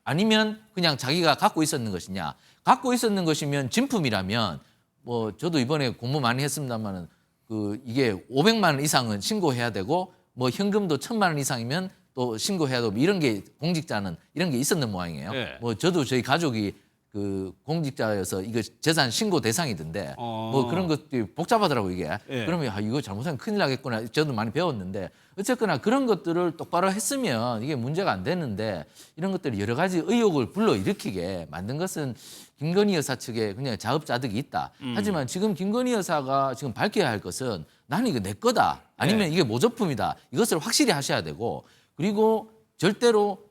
아니면 그냥 자기가 갖고 있었는 것이냐. 갖고 있었는 것이면 진품이라면 뭐 저도 이번에 공부 많이 했습니다만은 그 이게 500만 원 이상은 신고해야 되고 뭐 현금도 1000만 원 이상이면 또 신고해야 되고 이런 게 공직자는 이런 게 있었는 모양이에요. 네. 뭐 저도 저희 가족이 그 공직자여서 이거 재산 신고 대상이던데 뭐 그런 것들이 복잡하더라고 이게. 네. 그러면 이거 잘못하면 큰일 나겠구나. 저도 많이 배웠는데 어쨌거나 그런 것들을 똑바로 했으면 이게 문제가 안 되는데 이런 것들이 여러 가지 의혹을 불러일으키게 만든 것은 김건희 여사 측에 그냥 자업자득이 있다. 하지만 지금 김건희 여사가 지금 밝혀야 할 것은 나는 이거 내 거다. 아니면 이게 모조품이다. 이것을 확실히 하셔야 되고, 그리고 절대로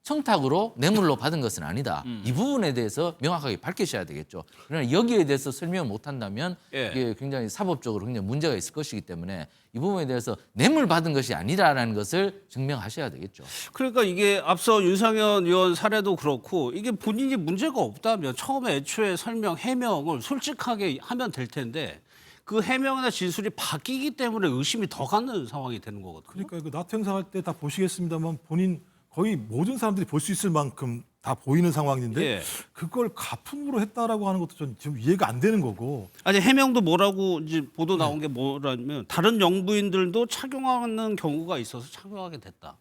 청탁으로 뇌물로 받은 것은 아니다. 이 부분에 대해서 명확하게 밝히셔야 되겠죠. 그러나 여기에 대해서 설명을 못한다면 예. 이게 굉장히 사법적으로 굉장히 문제가 있을 것이기 때문에 이 부분에 대해서 뇌물 받은 것이 아니라는 것을 증명하셔야 되겠죠. 그러니까 이게 앞서 윤상현 의원 사례도 그렇고 이게 본인이 문제가 없다면 처음에 애초에 설명, 해명을 솔직하게 하면 될 텐데 그 해명이나 진술이 바뀌기 때문에 의심이 더 가는 상황이 되는 거거든요. 그러니까 그 나토 행사할 때 다 보시겠습니다만 본인 거의 모든 사람들이 볼 수 있을 만큼 다 보이는 상황인데 예. 그걸 가품으로 했다라고 하는 것도 좀 지금 이해가 안 되는 거고. 아니 해명도 뭐라고 이제 보도 나온 게 뭐라면 다른 영부인들도 착용하는 경우가 있어서 착용하게 됐다.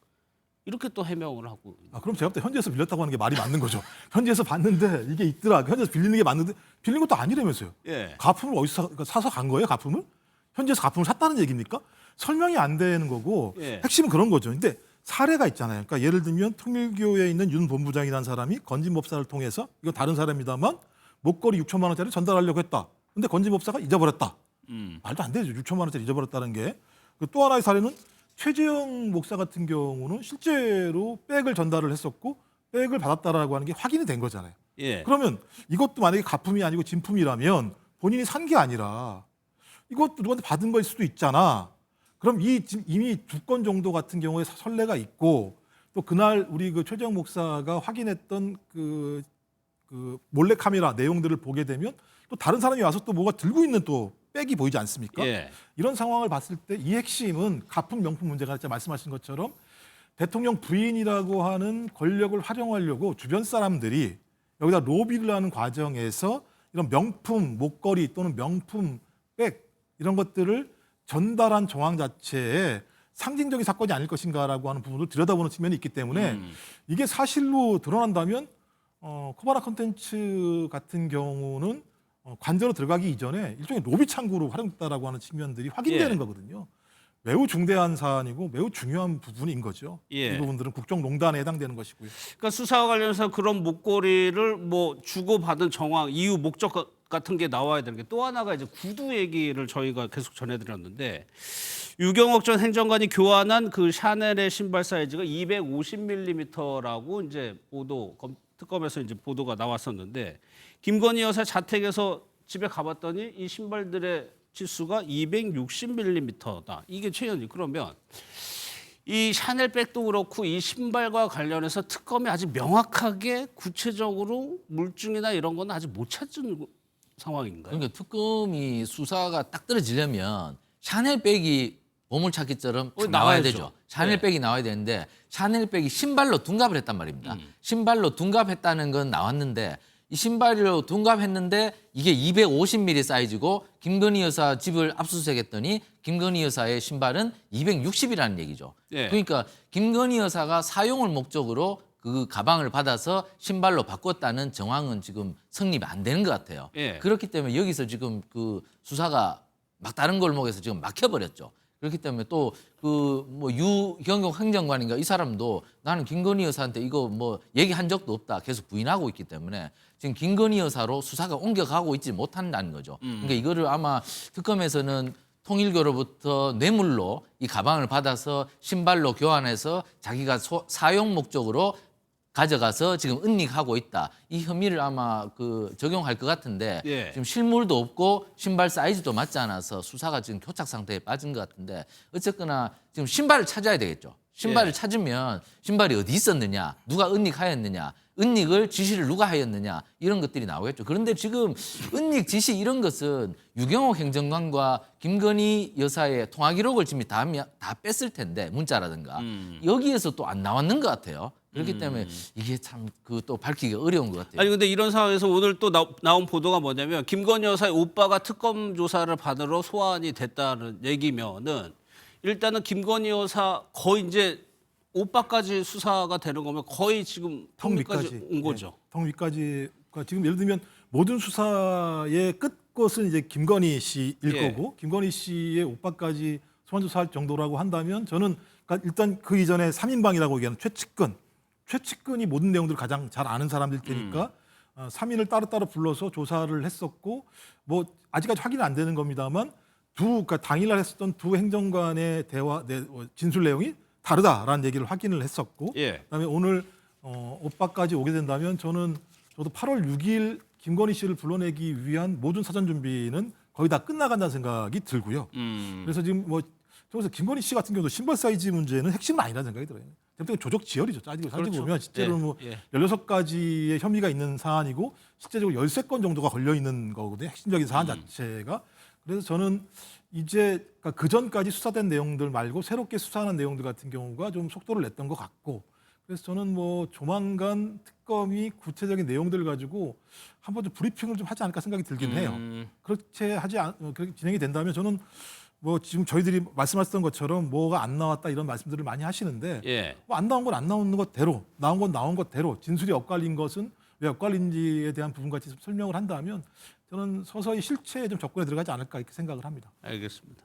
이렇게 또 해명을 하고. 그럼 제가 볼 때 현지에서 빌렸다고 하는 게 말이 맞는 거죠. 현지에서 봤는데 이게 있더라. 현지에서 빌리는 게 맞는데 빌린 것도 아니라면서요. 예. 가품을 어디서 사서 간 거예요? 가품을? 현지에서 가품을 샀다는 얘기입니까? 설명이 안 되는 거고 예. 핵심은 그런 거죠. 근데 사례가 있잖아요. 그러니까 예를 들면 통일교에 있는 윤 본부장이라는 사람이 건진법사를 통해서 이건 다른 사람입니다만 목걸이 6천만 원짜리 전달하려고 했다. 근데 건진법사가 잊어버렸다. 말도 안 되죠. 6천만 원짜리 잊어버렸다는 게. 또 하나의 사례는 최재형 목사 같은 경우는 실제로 백을 전달을 했었고 백을 받았다라고 하는 게 확인이 된 거잖아요. 예. 그러면 이것도 만약에 가품이 아니고 진품이라면 본인이 산 게 아니라 이것도 누구한테 받은 거일 수도 있잖아. 그럼 이미 2건 정도 같은 경우에 선례가 있고 또 그날 우리 그 최재형 목사가 확인했던 그 몰래 카메라 내용들을 보게 되면 또 다른 사람이 와서 또 뭐가 들고 있는 또 백이 보이지 않습니까? 예. 이런 상황을 봤을 때 이 핵심은 가품 명품 문제가 진짜 말씀하신 것처럼 대통령 부인이라고 하는 권력을 활용하려고 주변 사람들이 여기다 로비를 하는 과정에서 이런 명품 목걸이 또는 명품 백 이런 것들을 전달한 정황 자체에 상징적인 사건이 아닐 것인가라고 하는 부분을 들여다보는 측면이 있기 때문에 이게 사실로 드러난다면 코바나 콘텐츠 같은 경우는 관저로 들어가기 이전에 일종의 로비 창구로 활용됐다라고 하는 측면들이 확인되는 예. 거거든요. 매우 중대한 사안이고 매우 중요한 부분인 거죠. 예. 이 부분들은 국정농단에 해당되는 것이고요. 그러니까 수사와 관련해서 그런 목걸이를 뭐 주고받은 정황, 이유, 목적 같은 게 나와야 되는 게 또 하나가 이제 구두 얘기를 저희가 계속 전해드렸는데 유경옥 전 행정관이 교환한 그 샤넬의 신발 사이즈가 250mm라고 이제 특검에서 이제 보도가 나왔었는데 김건희 여사 자택에서 집에 가봤더니 이 신발들의 치수가 260mm다. 이게 최현이 그러면 이 샤넬 백도 그렇고 이 신발과 관련해서 특검이 아직 명확하게 구체적으로 물증이나 이런 건 아직 못 찾은 상황인가요? 그러니까 특검이 수사가 딱 떨어지려면 샤넬백이 보물찾기처럼 쭉 나와야 나와야죠. 되죠. 샤넬백이 나와야 되는데 샤넬백이 신발로 둔갑을 했단 말입니다. 신발로 둔갑했다는 건 나왔는데 이 신발로 둔갑했는데 이게 250mm 사이즈고 김건희 여사 집을 압수수색했더니 김건희 여사의 신발은 260이라는 얘기죠. 예. 그러니까 김건희 여사가 사용을 목적으로 그 가방을 받아서 신발로 바꿨다는 정황은 지금 성립이 안 되는 것 같아요. 예. 그렇기 때문에 여기서 지금 그 수사가 막다른 골목에서 지금 막혀버렸죠. 그렇기 때문에 또 그 뭐 유경옥 행정관인가 이 사람도 나는 김건희 여사한테 이거 뭐 얘기한 적도 없다 계속 부인하고 있기 때문에 지금 김건희 여사로 수사가 옮겨가고 있지 못한다는 거죠. 그러니까 이거를 아마 특검에서는 통일교로부터 뇌물로 이 가방을 받아서 신발로 교환해서 자기가 사용 목적으로 가져가서 지금 은닉하고 있다. 이 혐의를 아마 그 적용할 것 같은데 예. 지금 실물도 없고 신발 사이즈도 맞지 않아서 수사가 지금 교착 상태에 빠진 것 같은데 어쨌거나 지금 신발을 찾아야 되겠죠. 신발을 예. 찾으면 신발이 어디 있었느냐, 누가 은닉하였느냐, 은닉을 지시를 누가 하였느냐 이런 것들이 나오겠죠. 그런데 지금 은닉 지시 이런 것은 유경옥 행정관과 김건희 여사의 통화 기록을 지금 다 뺐을 텐데 문자라든가 여기에서 또 안 나왔는 것 같아요. 그렇기 때문에 이게 참 그 또 밝히기가 어려운 것 같아요. 아니 근데 이런 상황에서 오늘 또 나온 보도가 뭐냐면 김건희 여사의 오빠가 특검 조사를 받으러 소환이 됐다는 얘기면은 일단은 김건희 여사 거의 이제 오빠까지 수사가 되는 거면 거의 지금 턱 밑까지 온 거죠. 턱 밑까지. 그러니까 지금 예를 들면 모든 수사의 끝것은 이제 김건희 씨일 예. 거고 김건희 씨의 오빠까지 소환 조사할 정도라고 한다면 저는 그러니까 일단 그 이전에 3인방이라고 얘기하는 최측근이 모든 내용들을 가장 잘 아는 사람들 테니까 3인을 따로따로 불러서 조사를 했었고 뭐 아직까지 확인은 안 되는 겁니다만 그러니까 당일날 했었던 두 행정관의 진술 내용이 다르다라는 얘기를 확인을 했었고 예. 그다음에 오늘 오빠까지 오게 된다면 저도 8월 6일 김건희 씨를 불러내기 위한 모든 사전 준비는 거의 다 끝나간다는 생각이 들고요. 그래서 지금 뭐 저기서 김건희 씨 같은 경우도 신발 사이즈 문제는 핵심은 아니라는 생각이 들어요. 대부분 조적 지열이죠. 따지고 그렇죠. 보면 실제로 뭐 16가지의 혐의가 있는 사안이고 실제적으로 13건 정도가 걸려 있는 거거든요. 핵심적인 사안 자체가. 그래서 저는 이제 그 전까지 수사된 내용들 말고 새롭게 수사하는 내용들 같은 경우가 좀 속도를 냈던 것 같고 그래서 저는 뭐 조만간 특검이 구체적인 내용들을 가지고 한번 좀 브리핑을 좀 하지 않을까 생각이 들긴 해요. 그렇게 그렇게 진행이 된다면 저는 뭐 지금 저희들이 말씀하셨던 것처럼 뭐가 안 나왔다 이런 말씀들을 많이 하시는데 예. 뭐 안 나온 건 안 나오는 것대로 나온 건 나온 것대로 진술이 엇갈린 것은 왜 엇갈린지에 대한 부분까지 설명을 한다면 저는 서서히 실체에 좀 접근해 들어가지 않을까 이렇게 생각을 합니다. 알겠습니다.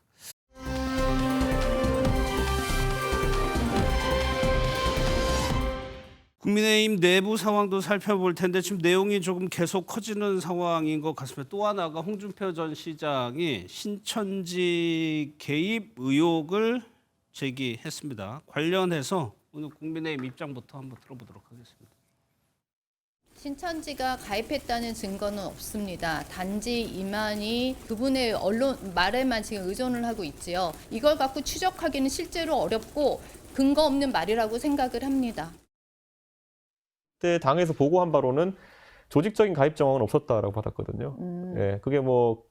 국민의힘 내부 상황도 살펴볼 텐데 지금 내용이 조금 계속 커지는 상황인 것 같습니다. 또 하나가 홍준표 전 시장이 신천지 개입 의혹을 제기했습니다. 관련해서 오늘 국민의힘 입장부터 한번 들어보도록 하겠습니다. 신천지가 가입했다는 증거는 없습니다. 단지 이만희 그분의 언론 말에만 지금 의존을 하고 있지요. 이걸 갖고 추적하기는 실제로 어렵고 근거 없는 말이라고 생각을 합니다. 그때 당에서 보고한 바로는 조직적인 가입 정황은 없었다라고 받았거든요. 예, 그게 뭐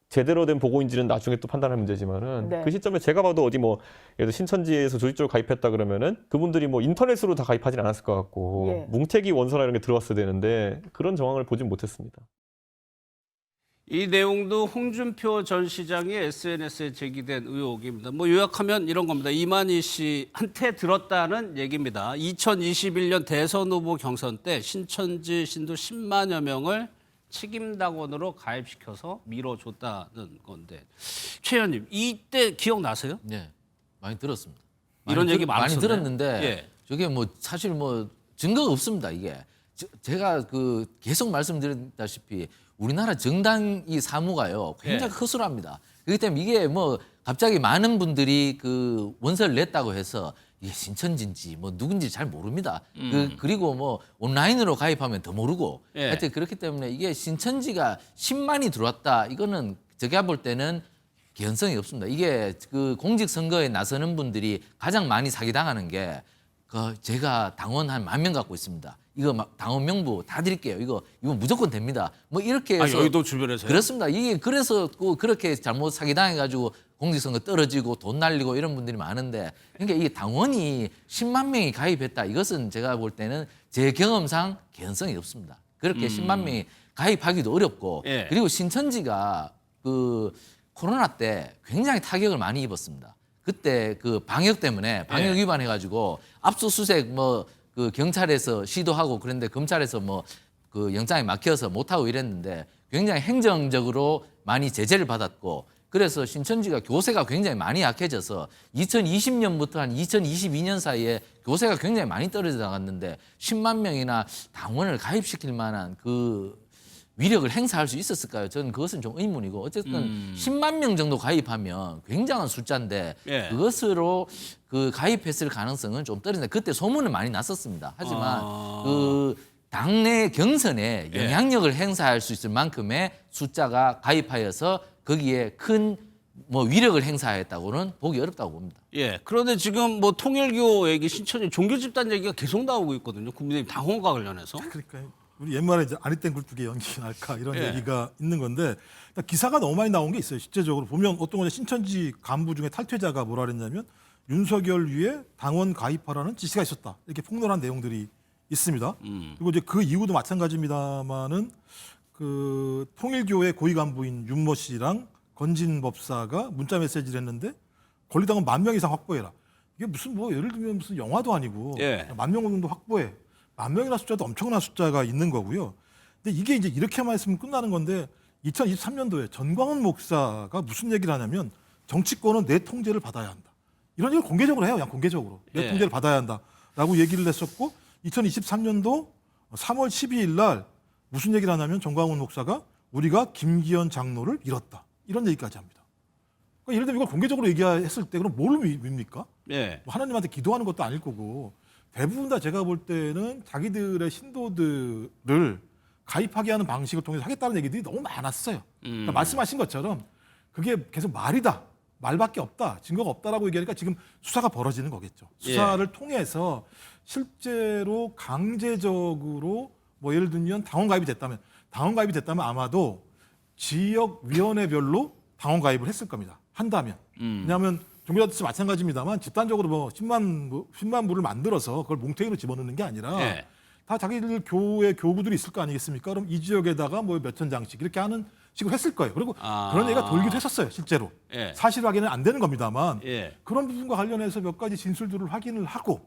제대로 된 보고인지는 나중에 또 판단할 문제지만은 네. 그 시점에 제가 봐도 어디 뭐 예를 들어 신천지에서 조직적으로 가입했다 그러면은 그분들이 뭐 인터넷으로 다 가입하진 않았을 것 같고 예. 뭉태기 원서나 이런 게 들어왔어야 되는데 그런 정황을 보진 못했습니다. 이 내용도 홍준표 전 시장의 SNS에 제기된 의혹입니다. 뭐 요약하면 이런 겁니다. 이만희 씨한테 들었다는 얘기입니다. 2021년 대선 후보 경선 때 신천지 신도 10만여 명을 책임당원으로 가입시켜서 밀어줬다는 건데 최 의원님 이때 기억나세요? 네, 많이 들었습니다. 이런 얘기 많이 많았었네. 들었는데 예. 저게 뭐 사실 뭐 증거가 없습니다. 이게 제가 그 계속 말씀드렸다시피 우리나라 정당이 사무가요 굉장히 허술합니다. 그렇기 때문에 이게 뭐 갑자기 많은 분들이 그 원서를 냈다고 해서 이게 신천지인지 뭐 누군지 잘 모릅니다. 그리고 뭐 온라인으로 가입하면 더 모르고 예. 하여튼 그렇기 때문에 이게 신천지가 10만이 들어왔다 이거는 제가 볼 때는 개연성이 없습니다. 이게 그 공직선거에 나서는 분들이 가장 많이 사기당하는 게 제가 당원 한 10,000명 갖고 있습니다. 이거 막 당원 명부 다 드릴게요. 이거 무조건 됩니다. 뭐 이렇게 해서 여의도 주변에서요? 그렇습니다. 이게 그래서 그렇게 잘못 사기당해가지고 공직선거 떨어지고 돈 날리고 이런 분들이 많은데 그러니까 이게 당원이 10만 명이 가입했다. 이것은 제가 볼 때는 제 경험상 개연성이 없습니다. 그렇게 10만 명이 가입하기도 어렵고 예. 그리고 신천지가 그 코로나 때 굉장히 타격을 많이 입었습니다. 그때 그 방역 때문에 방역 위반해가지고 압수수색 뭐 그 경찰에서 시도하고 그런데 검찰에서 뭐 그 영장이 막혀서 못하고 이랬는데 굉장히 행정적으로 많이 제재를 받았고 그래서 신천지가 교세가 굉장히 많이 약해져서 2020년부터 한 2022년 사이에 교세가 굉장히 많이 떨어져 나갔는데 10만 명이나 당원을 가입시킬 만한 그 위력을 행사할 수 있었을까요? 저는 그것은 좀 의문이고 어쨌든 10만 명 정도 가입하면 굉장한 숫자인데 예. 그것으로 그 가입했을 가능성은 좀 떨어진다. 그때 소문은 많이 났었습니다. 하지만 그 당내 경선에 영향력을 행사할 수 있을 만큼의 숫자가 가입하여서 거기에 큰 뭐 위력을 행사했다고는 보기 어렵다고 봅니다. 예. 그런데 지금 뭐 통일교 얘기, 신천지 종교 집단 얘기가 계속 나오고 있거든요. 국민의힘 당원과 관련해서. 그러니까 우리 옛말에 이제 아리땡 굴뚝에 연기 날까 이런 예. 얘기가 있는 건데 기사가 너무 많이 나온 게 있어요. 실제적으로 보면 어떤 거냐 신천지 간부 중에 탈퇴자가 뭐라 그랬냐면 윤석열 위에 당원 가입하라는 지시가 있었다. 이렇게 폭로한 내용들이 있습니다. 그리고 이제 그 이후도 마찬가지입니다만은 그 통일교의 고위 간부인 윤모 씨랑 건진 법사가 문자 메시지를 했는데 권리당원 10,000명 이상 확보해라. 이게 무슨 뭐 예를 들면 무슨 영화도 아니고 예. 10,000명 정도 확보해. 10,000명이라는 숫자도 엄청난 숫자가 있는 거고요. 근데 이게 이제 이렇게만 했으면 끝나는 건데 2023년도에 전광훈 목사가 무슨 얘기를 하냐면 정치권은 내 통제를 받아야 한다. 이런 얘기를 공개적으로 해요. 그냥 공개적으로. 내 예. 통제를 받아야 한다라고 얘기를 했었고 2023년도 3월 12일 날 무슨 얘기를 하냐면 전광훈 목사가 우리가 김기현 장로를 잃었다. 이런 얘기까지 합니다. 그러니까 예를 들면 이걸 공개적으로 얘기했을 때 그럼 뭘 믿습니까? 예. 뭐 하나님한테 기도하는 것도 아닐 거고 대부분 다 제가 볼 때는 자기들의 신도들을 가입하게 하는 방식을 통해서 하겠다는 얘기들이 너무 많았어요. 그러니까 말씀하신 것처럼 그게 계속 말이다. 말밖에 없다. 증거가 없다라고 얘기하니까 지금 수사가 벌어지는 거겠죠. 수사를 통해서 실제로 강제적으로 뭐 예를 들면 당원 가입이 됐다면 아마도 지역위원회별로 당원 가입을 했을 겁니다. 한다면. 왜냐하면 종교단체 마찬가지입니다만 집단적으로 뭐 10만 부를 만들어서 그걸 몽탱이로 집어넣는 게 아니라 예. 다 자기들 교회 교구들이 있을 거 아니겠습니까? 그럼 이 지역에다가 뭐 몇천 장씩 이렇게 하는 식으로 했을 거예요. 그리고 그런 얘기가 돌기도 했었어요, 실제로. 예. 사실 확인은 안 되는 겁니다만 예. 그런 부분과 관련해서 몇 가지 진술들을 확인을 하고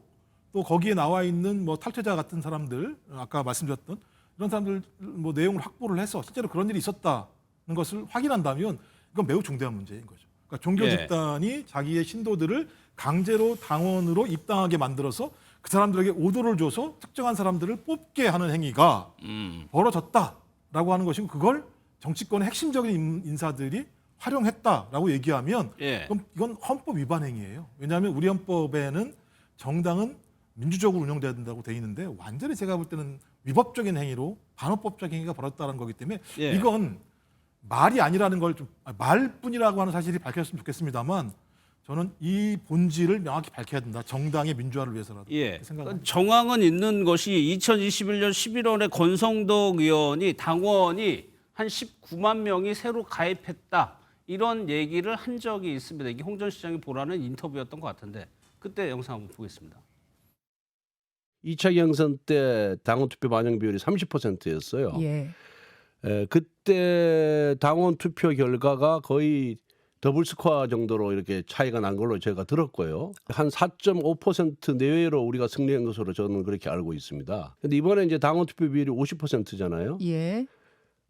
또 거기에 나와 있는 뭐 탈퇴자 같은 사람들 아까 말씀드렸던 이런 사람들 뭐 내용을 확보를 해서 실제로 그런 일이 있었다라고 것을 확인한다면 이건 매우 중대한 문제인 거죠. 그러니까 종교 예. 집단이 자기의 신도들을 강제로 당원으로 입당하게 만들어서 그 사람들에게 오도를 줘서 특정한 사람들을 뽑게 하는 행위가 벌어졌다라고 하는 것이고 그걸 정치권의 핵심적인 인사들이 활용했다라고 얘기하면 예. 그럼 이건 헌법 위반 행위예요. 왜냐하면 우리 헌법에는 정당은 민주적으로 운영돼야 된다고 돼 있는데 완전히 제가 볼 때는 위법적인 행위로 반헌법적 행위가 벌어졌다는 거기 때문에 예. 이건 말이 아니라는 걸 좀 말뿐이라고 하는 사실이 밝혔으면 좋겠습니다만 저는 이 본질을 명확히 밝혀야 된다. 정당의 민주화를 위해서라도 예. 생각합니다. 정황은 있는 것이 2021년 11월에 권성동 의원이 당원이 한 19만 명이 새로 가입했다. 이런 얘기를 한 적이 있습니다. 이게 홍 전 시장이 보라는 인터뷰였던 것 같은데 그때 영상 한번 보겠습니다. 2차 경선 때 당원 투표 반영 비율이 30%였어요. 예. 그때 당원 투표 결과가 거의 더블 스코어 정도로 이렇게 차이가 난 걸로 제가 들었고요. 한 4.5% 내외로 우리가 승리한 것으로 저는 그렇게 알고 있습니다. 근데 이번에 이제 당원 투표 비율이 50%잖아요. 예.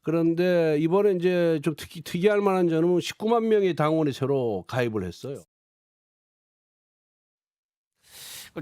그런데 이번에 이제 좀 특이할 만한 점은 19만 명의 당원이 새로 가입을 했어요.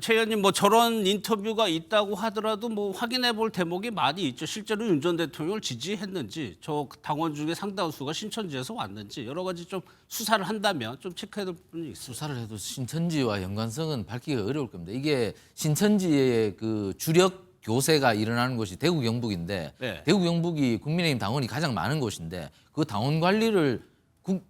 최 의원님 뭐 저런 인터뷰가 있다고 하더라도 뭐 확인해 볼 대목이 많이 있죠. 실제로 윤 전 대통령을 지지했는지 저 당원 중에 상당수가 신천지에서 왔는지 여러 가지 좀 수사를 한다면 좀 체크해야 될 부분이 있습니다. 수사를 해도 신천지와 연관성은 밝히기가 어려울 겁니다. 이게 신천지의 그 주력 교세가 일어나는 곳이 대구 경북인데 네. 대구 경북이 국민의힘 당원이 가장 많은 곳인데 그 당원 관리를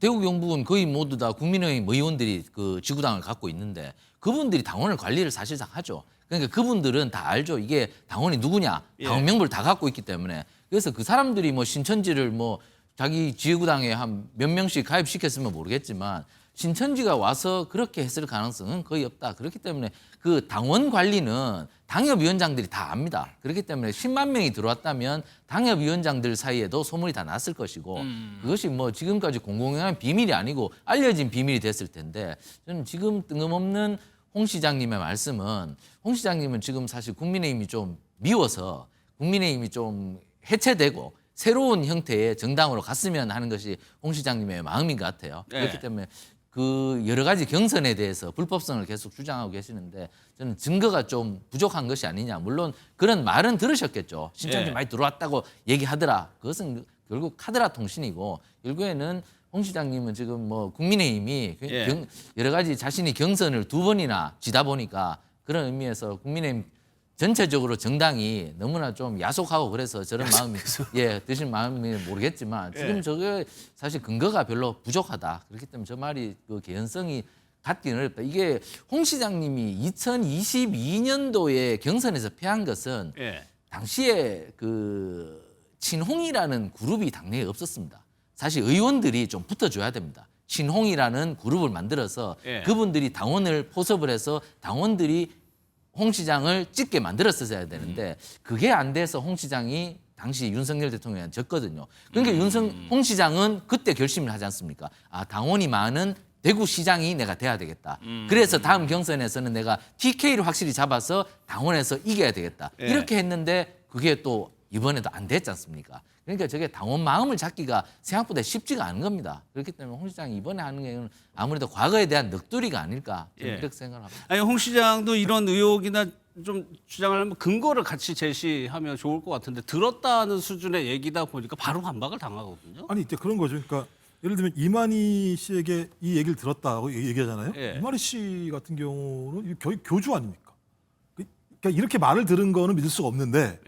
대구 경북은 거의 모두 다 국민의힘 의원들이 그 지구당을 갖고 있는데 그분들이 당원을 관리를 사실상 하죠. 그러니까 그분들은 다 알죠. 이게 당원이 누구냐, 당원 명부를 다 갖고 있기 때문에 그래서 그 사람들이 뭐 신천지를 뭐 자기 지구당에 한 몇 명씩 가입시켰으면 모르겠지만 신천지가 와서 그렇게 했을 가능성은 거의 없다. 그렇기 때문에 그 당원 관리는 당협위원장들이 다 압니다. 그렇기 때문에 10만 명이 들어왔다면 당협위원장들 사이에도 소문이 다 났을 것이고 그것이 뭐 지금까지 공공연한 비밀이 아니고 알려진 비밀이 됐을 텐데 저는 지금 뜬금없는 홍 시장님의 말씀은 홍 시장님은 지금 사실 국민의힘이 좀 미워서 국민의힘이 좀 해체되고 새로운 형태의 정당으로 갔으면 하는 것이 홍 시장님의 마음인 것 같아요. 네. 그렇기 때문에 그 여러 가지 경선에 대해서 불법성을 계속 주장하고 계시는데 저는 증거가 좀 부족한 것이 아니냐. 물론 그런 말은 들으셨겠죠. 신천지 많이 들어왔다고 얘기하더라. 그것은 결국 카드라 통신이고 결국에는 홍 시장님은 지금 뭐 국민의힘이 여러 가지 자신이 경선을 2번이나 지다 보니까 그런 의미에서 국민의힘 전체적으로 정당이 너무나 좀 야속하고 그래서 저런 마음이 드신 마음이 모르겠지만 지금 저게 사실 근거가 별로 부족하다. 그렇기 때문에 저 말이 그 개연성이 갖기는 어렵다. 이게 홍 시장님이 2022년도에 경선에서 패한 것은 당시에 그 친홍이라는 그룹이 당내에 없었습니다. 사실 의원들이 좀 붙어줘야 됩니다. 친홍이라는 그룹을 만들어서 그분들이 당원을 포섭을 해서 당원들이 홍 시장을 찍게 만들었어야 되는데 그게 안 돼서 홍 시장이 당시 윤석열 대통령한테 졌거든요. 그러니까 홍 시장은 그때 결심을 하지 않습니까? 아, 당원이 많은 대구시장이 내가 돼야 되겠다. 그래서 다음 경선에서는 내가 TK를 확실히 잡아서 당원에서 이겨야 되겠다. 이렇게 했는데 그게 또 이번에도 안 됐지 않습니까? 그러니까 저게 당원 마음을 잡기가 생각보다 쉽지가 않은 겁니다. 그렇기 때문에 홍 시장이 이번에 하는 게 아무래도 과거에 대한 넋두리가 아닐까 저는 이렇게 생각을 합니다. 아니 홍 시장도 이런 의혹이나 좀 주장을 하면 근거를 같이 제시하면 좋을 것 같은데 들었다는 수준의 얘기다 보니까 바로 반박을 당하거든요. 아니 이제 그런 거죠. 그러니까 예를 들면 이만희 씨에게 이 얘기를 들었다고 얘기하잖아요. 이만희 씨 같은 경우는 거의 교주 아닙니까? 그러니까 이렇게 말을 들은 거는 믿을 수가 없는데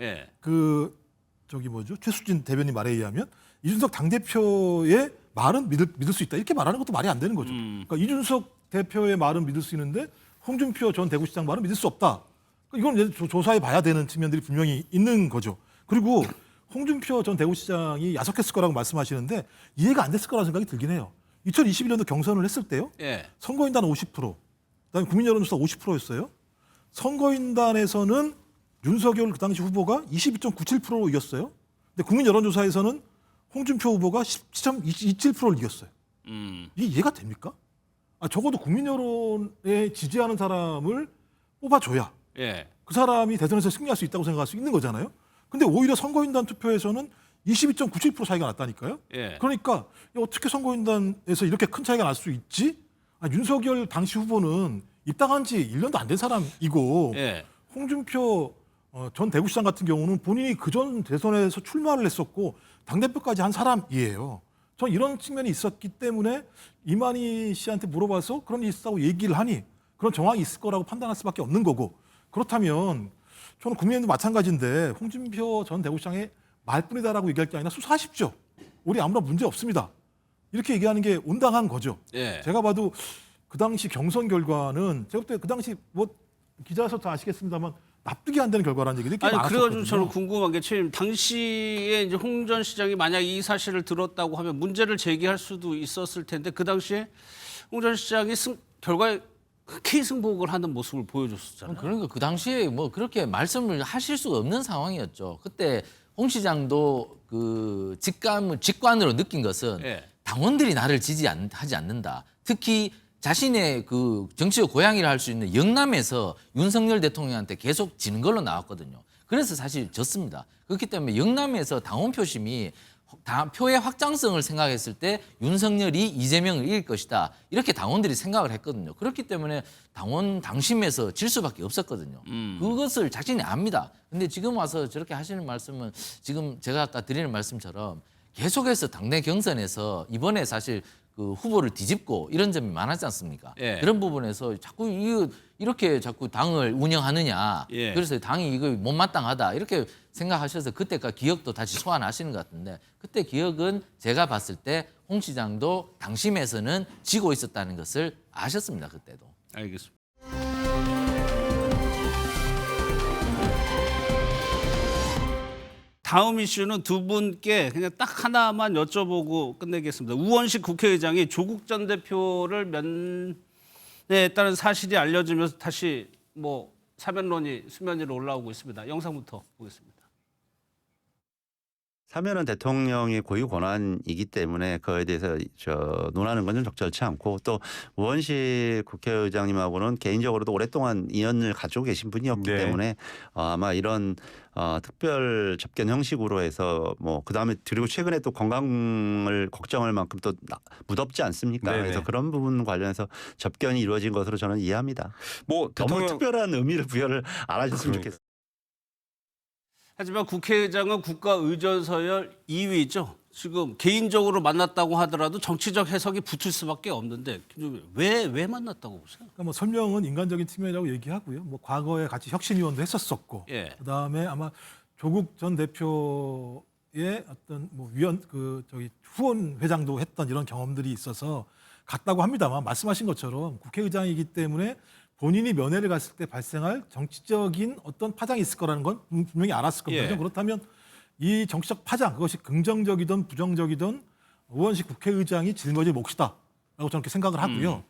최수진 대변인 말에 의하면 이준석 당대표의 말은 믿을 수 있다. 이렇게 말하는 것도 말이 안 되는 거죠. 그러니까 이준석 대표의 말은 믿을 수 있는데 홍준표 전 대구시장 말은 믿을 수 없다. 이건 이제 조사해 봐야 되는 측면들이 분명히 있는 거죠. 그리고 홍준표 전 대구시장이 야속했을 거라고 말씀하시는데 이해가 안 됐을 거라는 생각이 들긴 해요. 2021년도 경선을 했을 때요. 선거인단 50%, 그다음에 국민여론조사 50%였어요. 선거인단에서는 윤석열 그 당시 후보가 22.97%로 이겼어요. 근데 국민 여론조사에서는 홍준표 후보가 10.27%를 이겼어요. 이게 이해가 됩니까? 적어도 국민 여론에 지지하는 사람을 뽑아줘야 그 사람이 대선에서 승리할 수 있다고 생각할 수 있는 거잖아요. 근데 오히려 선거인단 투표에서는 22.97% 차이가 났다니까요. 예. 그러니까 어떻게 선거인단에서 이렇게 큰 차이가 날 수 있지? 윤석열 당시 후보는 입당한 지 1년도 안 된 사람이고 예. 홍준표 전 대구시장 같은 경우는 본인이 그전 대선에서 출마를 했었고 당대표까지 한 사람이에요. 전 이런 측면이 있었기 때문에 이만희 씨한테 물어봐서 그런 일이 있다고 얘기를 하니 그런 정황이 있을 거라고 판단할 수밖에 없는 거고, 그렇다면 저는 국민의힘도 마찬가지인데 홍준표 전 대구시장의 말뿐이다라고 얘기할 게 아니라 수사하십시오. 우리 아무런 문제 없습니다. 이렇게 얘기하는 게 온당한 거죠. 예. 제가 봐도 그 당시 경선 결과는 제가 볼 때 그 당시 뭐 기자에서 다 아시겠습니다만 납득이 안 되는 결과라는 얘기들이 꽤 아니 많았거든요. 그래가지고 저는 궁금한 게 최임 당시에 이제 홍 전 시장이 만약 이 사실을 들었다고 하면 문제를 제기할 수도 있었을 텐데 그 당시에 홍 전 시장이 결과에 흔쾌히 승복을 하는 모습을 보여줬었잖아요. 그러니까 그 당시에 뭐 그렇게 말씀을 하실 수가 없는 상황이었죠. 그때 홍 시장도 그 직관으로 느낀 것은 예. 당원들이 나를 하지 않는다. 특히 자신의 그 정치적 고향이라 할 수 있는 영남에서 윤석열 대통령한테 계속 지는 걸로 나왔거든요. 그래서 사실 졌습니다. 그렇기 때문에 영남에서 당원 표심이 표의 확장성을 생각했을 때 윤석열이 이재명을 이길 것이다. 이렇게 당원들이 생각을 했거든요. 그렇기 때문에 당원 당심에서 질 수밖에 없었거든요. 그것을 자신이 압니다. 근데 지금 와서 저렇게 하시는 말씀은 지금 제가 아까 드리는 말씀처럼 계속해서 당내 경선에서 이번에 사실 그 후보를 뒤집고 이런 점이 많았지 않습니까? 예. 그런 부분에서 자꾸 이렇게 자꾸 당을 운영하느냐. 예. 그래서 당이 이거 못마땅하다. 이렇게 생각하셔서 그때가 기억도 다시 소환하시는 것 같은데 그때 기억은 제가 봤을 때 홍 시장도 당심에서는 지고 있었다는 것을 아셨습니다. 그때도. 알겠습니다. 다음 이슈는 두 분께 그냥 딱 하나만 여쭤보고 끝내겠습니다. 우원식 국회의장이 조국 전 대표를 면회했다는 사실이 알려지면서 다시 뭐 사면론이 수면 위로 올라오고 있습니다. 영상부터 보겠습니다. 사면은 대통령의 고유 권한이기 때문에 그에 대해서 논하는 건 좀 적절치 않고, 또 우원식 국회의장님하고는 개인적으로도 오랫동안 인연을 가지고 계신 분이었기 때문에 아마 이런 특별 접견 형식으로 해서 뭐 그다음에 그리고 최근에 또 건강을 걱정할 만큼 또 무덥지 않습니까? 네네. 그래서 그런 부분 관련해서 접견이 이루어진 것으로 저는 이해합니다. 뭐 너무 특별한 의미를 부여를 안 하셨으면 좋겠어요. 하지만 국회의장은 국가의전서열 2위죠. 지금 개인적으로 만났다고 하더라도 정치적 해석이 붙을 수밖에 없는데 왜 만났다고 보세요? 그러니까 뭐 설명은 인간적인 측면이라고 얘기하고요. 뭐 과거에 같이 혁신위원도 했었었고, 예. 그다음에 아마 조국 전 대표의 어떤 뭐 후원 회장도 했던 이런 경험들이 있어서 같다고 합니다만 말씀하신 것처럼 국회의장이기 때문에 본인이 면회를 갔을 때 발생할 정치적인 어떤 파장이 있을 거라는 건 분명히 알았을 겁니다. 예. 그렇다면 이 정치적 파장, 그것이 긍정적이든 부정적이든 우원식 국회의장이 짊어질 몫이다라고 저는 그렇게 생각을 하고요.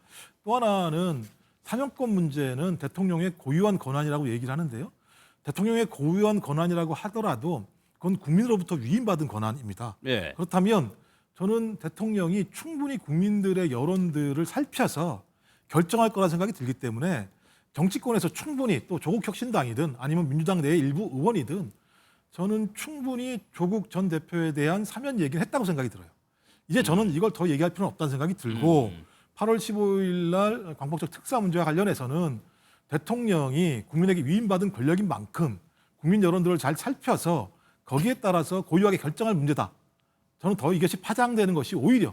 또 하나는 사면권 문제는 대통령의 고유한 권한이라고 얘기를 하는데요. 대통령의 고유한 권한이라고 하더라도 그건 국민으로부터 위임받은 권한입니다. 예. 그렇다면 저는 대통령이 충분히 국민들의 여론들을 살펴서 결정할 거라 생각이 들기 때문에 정치권에서 충분히 또 조국 혁신당이든 아니면 민주당 내 일부 의원이든 저는 충분히 조국 전 대표에 대한 사면 얘기를 했다고 생각이 들어요. 이제 저는 이걸 더 얘기할 필요는 없다는 생각이 들고 8월 15일 날 광복절 특사 문제와 관련해서는 대통령이 국민에게 위임받은 권력인 만큼 국민 여론들을 잘 살펴서 거기에 따라서 고유하게 결정할 문제다. 저는 더 이것이 파장되는 것이 오히려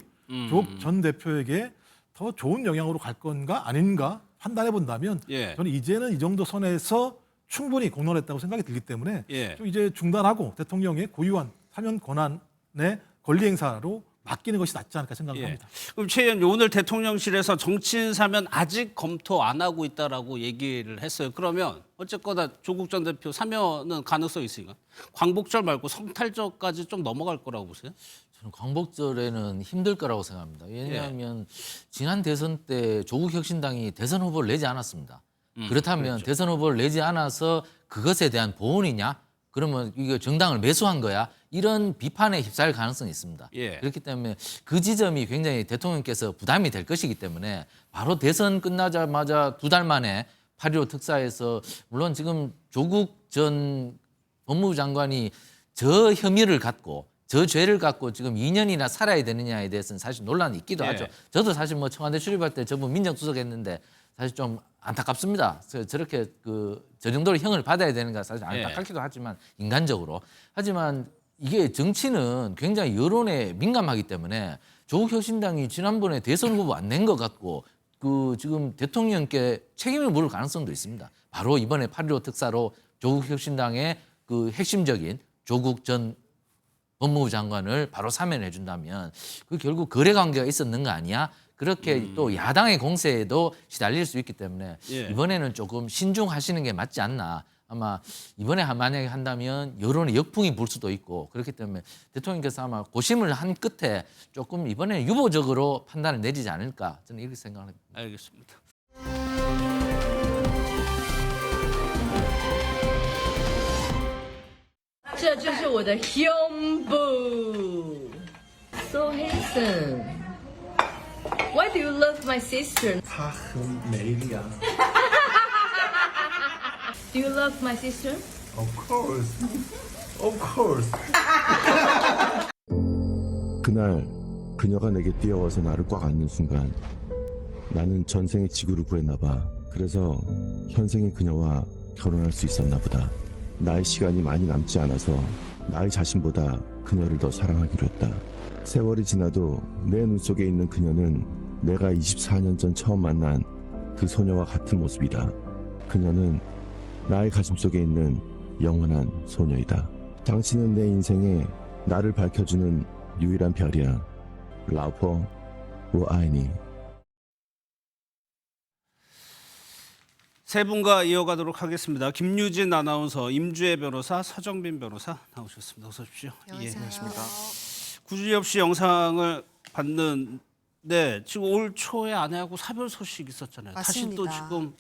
조국 전 대표에게 더 좋은 영향으로 갈 건가 아닌가 판단해 본다면 예. 저는 이제는 이 정도 선에서 충분히 공론했다고 생각이 들기 때문에 예. 좀 이제 중단하고 대통령의 고유한 사면 권한의 권리 행사로 맡기는 것이 낫지 않을까 생각합니다. 그럼 최 의원님, 오늘 대통령실에서 정치인 사면 아직 검토 안 하고 있다라고 얘기를 했어요. 그러면 어쨌거나 조국 전 대표 사면은 가능성이 있으니까 광복절 말고 성탈절까지 좀 넘어갈 거라고 보세요? 저는 광복절에는 힘들 거라고 생각합니다. 왜냐하면 지난 대선 때 조국 혁신당이 대선 후보를 내지 않았습니다. 그렇다면 그렇죠. 대선 후보를 내지 않아서 그것에 대한 보온이냐? 그러면 이거 정당을 매수한 거야? 이런 비판에 휩싸일 가능성이 있습니다. 예. 그렇기 때문에 그 지점이 굉장히 대통령께서 부담이 될 것이기 때문에 바로 대선 끝나자마자 2달 만에 8.15 특사에서 물론 지금 조국 전 법무부 장관이 저 혐의를 갖고 저 죄를 갖고 지금 2년이나 살아야 되느냐에 대해서는 사실 논란이 있기도 예. 하죠. 저도 사실 뭐 청와대 출입할 때 저분 민정수석했는데 사실 좀 안타깝습니다. 저렇게 저 정도로 형을 받아야 되는가 사실 안타깝기도 하지만 인간적으로. 하지만 이게 정치는 굉장히 여론에 민감하기 때문에 조국 혁신당이 지난번에 대선 후보 안 낸 것 같고 지금 대통령께 책임을 물을 가능성도 있습니다. 바로 이번에 8.15 특사로 조국 혁신당의 핵심적인 조국 전 법무부 장관을 바로 사면해 준다면 결국 거래 관계가 있었는 거 아니야? 그렇게 또 야당의 공세에도 시달릴 수 있기 때문에 예. 이번에는 조금 신중하시는 게 맞지 않나. 아마 이번에 만약에 한다면 여론의 역풍이 불 수도 있고 그렇기 때문에 대통령께서 아마 고심을 한 끝에 조금 이번에 유보적으로 판단을 내리지 않을까 저는 이렇게 생각합니다. 알겠습니다. 这就是我的胸部 ，so handsome. Why do you love my sister? 她很美丽啊。 Do you love my sister? Of course, of course. 그날 그녀가 내게 뛰어와서 나를 꽉 안는 순간 나는 전생의 지구를 구했나 봐. 그래서 현생의 그녀와 결혼할 수 있었나 보다. 나의 시간이 많이 남지 않아서 나의 자신보다 그녀를 더 사랑하기로 했다. 세월이 지나도 내 눈 속에 있는 그녀는 내가 24년 전 처음 만난 그 소녀와 같은 모습이다. 그녀는 나의 가슴 속에 있는 영원한 소녀이다. 당신은 내 인생에 나를 밝혀주는 유일한 별이야. 라우퍼 우 아이니. 세 분과 이어가도록 하겠습니다. 김유진 아나운서, 임주혜 변호사, 서정빈 변호사 나오셨습니다. 어서 오십시오. 안녕하십니까. 구준엽 씨 영상을 봤는데 지금 올 초에 아내하고 사별 소식 있었잖아요. 맞습니다. 다시 또 지금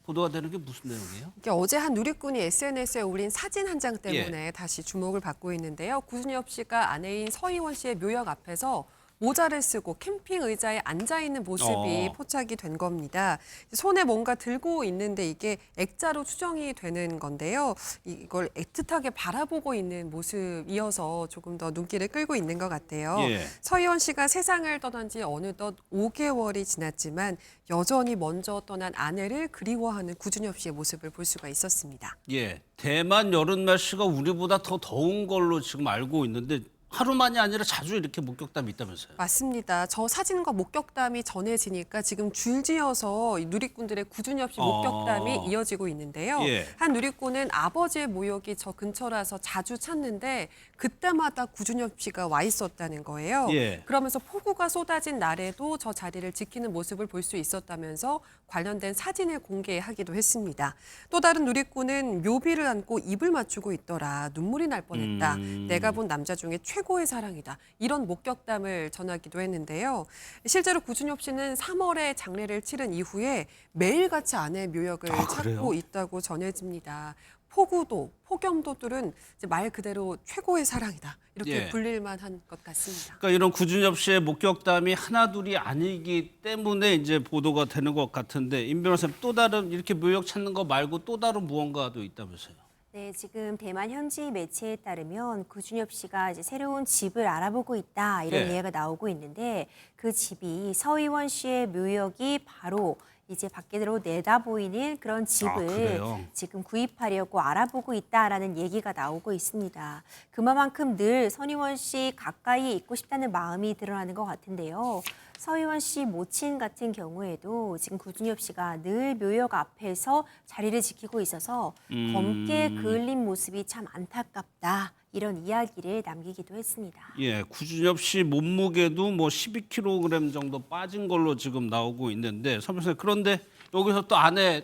보도가 되는 게 무슨 내용이에요? 어제 한 누리꾼이 SNS에 올린 사진 한 장 때문에 다시 주목을 받고 있는데요. 구준엽 씨가 아내인 서희원 씨의 묘역 앞에서 모자를 쓰고 캠핑 의자에 앉아있는 모습이 포착이 된 겁니다. 손에 뭔가 들고 있는데 이게 액자로 추정이 되는 건데요. 이걸 애틋하게 바라보고 있는 모습이어서 조금 더 눈길을 끌고 있는 것 같아요. 예. 서희원 씨가 세상을 떠난 지 어느덧 5개월이 지났지만 여전히 먼저 떠난 아내를 그리워하는 구준엽 씨의 모습을 볼 수가 있었습니다. 예, 대만 여름 날씨가 우리보다 더 더운 걸로 지금 알고 있는데 하루만이 아니라 자주 이렇게 목격담이 있다면서요? 맞습니다. 저 사진과 목격담이 전해지니까 지금 줄지어서 누리꾼들의 구준엽 씨 목격담이 이어지고 있는데요. 예. 한 누리꾼은 아버지의 묘역이 저 근처라서 자주 찾는데 그때마다 구준엽 씨가 와 있었다는 거예요. 예. 그러면서 폭우가 쏟아진 날에도 저 자리를 지키는 모습을 볼 수 있었다면서 관련된 사진을 공개하기도 했습니다. 또 다른 누리꾼은 묘비를 안고 입을 맞추고 있더라. 눈물이 날 뻔했다. 내가 본 남자 중에 최고의 사랑이다. 이런 목격담을 전하기도 했는데요. 실제로 구준엽 씨는 3월에 장례를 치른 이후에 매일같이 아내의 묘역을 찾고 그래요? 있다고 전해집니다. 폭우도 폭염도들은 이제 말 그대로 최고의 사랑이다. 이렇게 예. 불릴만한 것 같습니다. 그러니까 이런 구준엽 씨의 목격담이 하나둘이 아니기 때문에 이제 보도가 되는 것 같은데 임 변호사님 또 다른 이렇게 묘역 찾는 거 말고 또 다른 무언가도 있다면서요? 네, 지금 대만 현지 매체에 따르면 구준엽 씨가 이제 새로운 집을 알아보고 있다 이런 예. 이야기가 나오고 있는데 그 집이 서희원 씨의 묘역이 바로 이제 밖으로 내다보이는 그런 집을 그래요? 지금 구입하려고 알아보고 있다라는 얘기가 나오고 있습니다. 그만큼 늘 서희원 씨 가까이에 있고 싶다는 마음이 드러나는 것 같은데요. 서희원 씨 모친 같은 경우에도 지금 구준엽 씨가 늘 묘역 앞에서 자리를 지키고 있어서 검게 그을린 모습이 참 안타깝다. 이런 이야기를 남기기도 했습니다. 예, 구준엽 씨 몸무게도 뭐 12kg 정도 빠진 걸로 지금 나오고 있는데 서 변호사님 그런데 여기서 또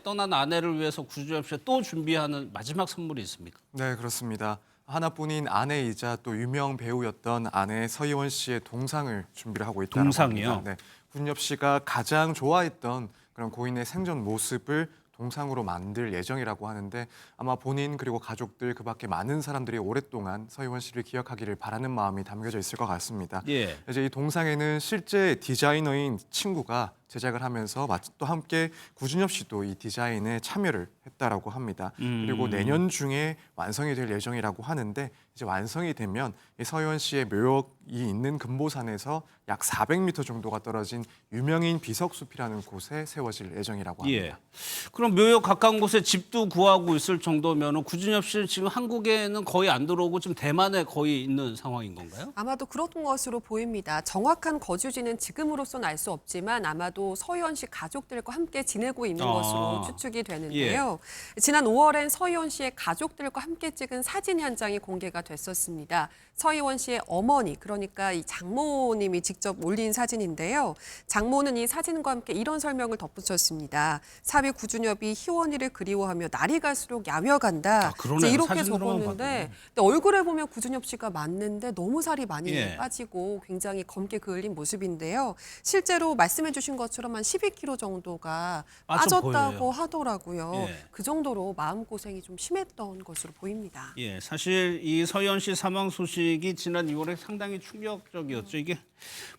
떠난 아내를 위해서 구준엽 씨가 또 준비하는 마지막 선물이 있습니까? 네, 그렇습니다. 하나뿐인 아내이자 또 유명 배우였던 아내 서희원 씨의 동상을 준비를 하고 있다고 동상이요? 합니다. 네, 구준엽 씨가 가장 좋아했던 그런 고인의 생전 모습을 동상으로 만들 예정이라고 하는데 아마 본인 그리고 가족들 그밖에 많은 사람들이 오랫동안 서희원 씨를 기억하기를 바라는 마음이 담겨져 있을 것 같습니다. 예. 이제 이 동상에는 실제 디자이너인 친구가 제작을 하면서 또 함께 구준엽 씨도 이 디자인에 참여를 했다라고 합니다. 그리고 내년 중에 완성이 될 예정이라고 하는데 이제 완성이 되면 이 서희원 씨의 묘역이 있는 금보산에서 약 400m 정도가 떨어진 유명인 비석숲이라는 곳에 세워질 예정이라고 합니다. 예. 그럼 묘역 가까운 곳에 집도 구하고 있을 정도면 구준엽 씨는 지금 한국에는 거의 안 들어오고 지금 대만에 거의 있는 상황인 건가요? 아마도 그런 것으로 보입니다. 정확한 거주지는 지금으로서는 알 수 없지만 아마도 서희원 씨 가족들과 함께 지내고 있는 것으로 추측이 되는데요. 지난 5월엔 서희원 씨의 가족들과 함께 찍은 사진 현장이 공개가 됐었습니다. 서희원 씨의 어머니, 그러니까 이 장모님이 직접 올린 사진인데요. 장모는 이 사진과 함께 이런 설명을 덧붙였습니다. 사위 구준엽이 희원이를 그리워하며 날이 갈수록 야위어간다. 이제 이렇게 적었는데 근데 얼굴에 보면 구준엽 씨가 맞는데 너무 살이 많이 빠지고 굉장히 검게 그을린 모습인데요. 실제로 말씀해 주신 것처럼 한 12kg 정도가 빠졌다고 하더라고요. 그 정도로 마음고생이 좀 심했던 것으로 보입니다. 예, 사실 이 서희원 씨 사망 소식이 지난 2월에 상당히 충격적이었죠. 이게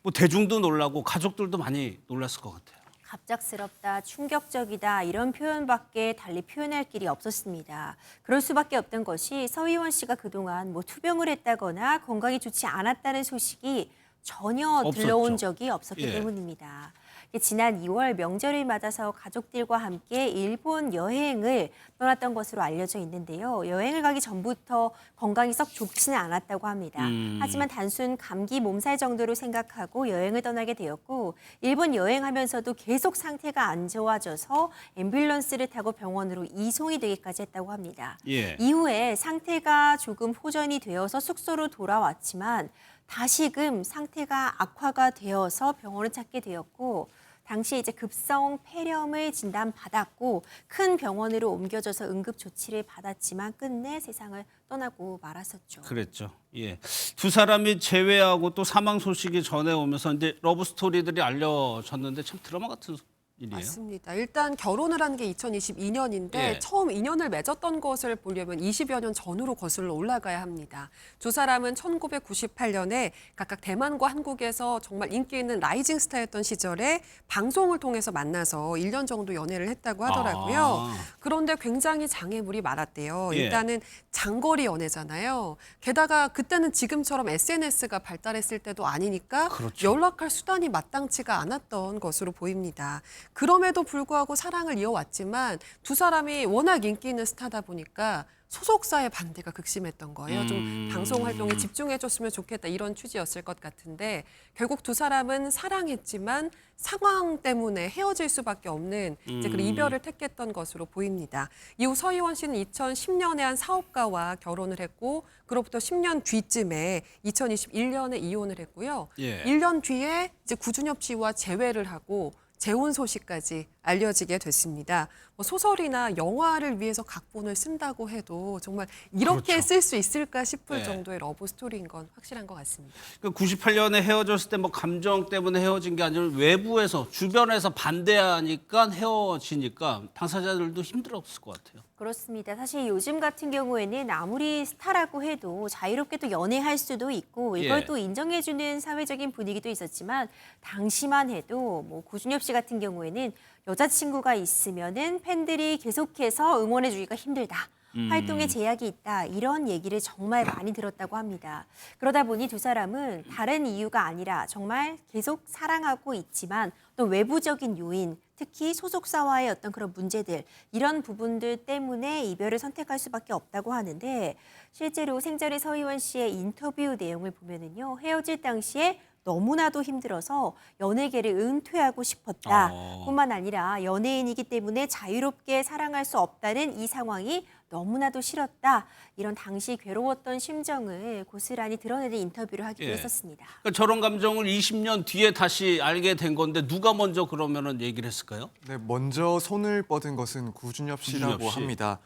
뭐 대중도 놀라고 가족들도 많이 놀랐을 것 같아요. 갑작스럽다, 충격적이다 이런 표현밖에 달리 표현할 길이 없었습니다. 그럴 수밖에 없던 것이 서희원 씨가 그동안 뭐 투병을 했다거나 건강이 좋지 않았다는 소식이 전혀 들려온 적이 없었기 때문입니다. 지난 2월 명절을 맞아서 가족들과 함께 일본 여행을 떠났던 것으로 알려져 있는데요. 여행을 가기 전부터 건강이 썩 좋지는 않았다고 합니다. 하지만 단순 감기 몸살 정도로 생각하고 여행을 떠나게 되었고 일본 여행하면서도 계속 상태가 안 좋아져서 앰뷸런스를 타고 병원으로 이송이 되기까지 했다고 합니다. 이후에 상태가 조금 호전이 되어서 숙소로 돌아왔지만 다시금 상태가 악화가 되어서 병원을 찾게 되었고 당시 이제 급성 폐렴을 진단받았고 큰 병원으로 옮겨져서 응급 조치를 받았지만 끝내 세상을 떠나고 말았었죠. 그랬죠. 예. 두 사람이 재회하고 또 사망 소식이 전해오면서 이제 러브 스토리들이 알려졌는데 참 드라마 같은 일이에요. 맞습니다. 일단 결혼을 한 게 2022년인데 처음 인연을 맺었던 것을 보려면 20여 년 전으로 거슬러 올라가야 합니다. 두 사람은 1998년에 각각 대만과 한국에서 정말 인기 있는 라이징 스타였던 시절에 방송을 통해서 만나서 1년 정도 연애를 했다고 하더라고요. 그런데 굉장히 장애물이 많았대요. 일단은 장거리 연애잖아요. 게다가 그때는 지금처럼 SNS가 발달했을 때도 아니니까 연락할 수단이 마땅치가 않았던 것으로 보입니다. 그럼에도 불구하고 사랑을 이어왔지만 두 사람이 워낙 인기 있는 스타다 보니까 소속사의 반대가 극심했던 거예요. 좀 방송 활동에 집중해줬으면 좋겠다 이런 취지였을 것 같은데 결국 두 사람은 사랑했지만 상황 때문에 헤어질 수밖에 없는 이제 그 이별을 택했던 것으로 보입니다. 이후 서희원 씨는 2010년에 한 사업가와 결혼을 했고 그로부터 10년 뒤쯤에 2021년에 이혼을 했고요. 1년 뒤에 이제 구준엽 씨와 재회를 하고 재혼 소식까지 알려지게 됐습니다. 뭐 소설이나 영화를 위해서 각본을 쓴다고 해도 정말 이렇게 쓸 수 있을까 싶을 정도의 러브 스토리인 건 확실한 것 같습니다. 98년에 헤어졌을 때 뭐 감정 때문에 헤어진 게 아니라 외부에서 주변에서 반대하니까 헤어지니까 당사자들도 힘들었을 것 같아요. 그렇습니다. 사실 요즘 같은 경우에는 아무리 스타라고 해도 자유롭게 또 연애할 수도 있고 이걸 또 인정해주는 사회적인 분위기도 있었지만 당시만 해도 뭐 구준엽 씨 같은 경우에는 여자친구가 있으면은 팬들이 계속해서 응원해주기가 힘들다. 활동에 제약이 있다. 이런 얘기를 정말 많이 들었다고 합니다. 그러다 보니 두 사람은 다른 이유가 아니라 정말 계속 사랑하고 있지만 또 외부적인 요인, 특히 소속사와의 어떤 그런 문제들 이런 부분들 때문에 이별을 선택할 수밖에 없다고 하는데 실제로 생전에 서희원 씨의 인터뷰 내용을 보면은요 헤어질 당시에 너무나도 힘들어서 연예계를 은퇴하고 싶었다. 뿐만 아니라 연예인이기 때문에 자유롭게 사랑할 수 없다는 이 상황이 너무나도 싫었다. 이런 당시 괴로웠던 심정을 고스란히 드러내는 인터뷰를 하기도 했었습니다. 그러니까 저런 감정을 20년 뒤에 다시 알게 된 건데 누가 먼저 그러면은 얘기를 했을까요? 네, 먼저 손을 뻗은 것은 구준엽 씨라고 합니다.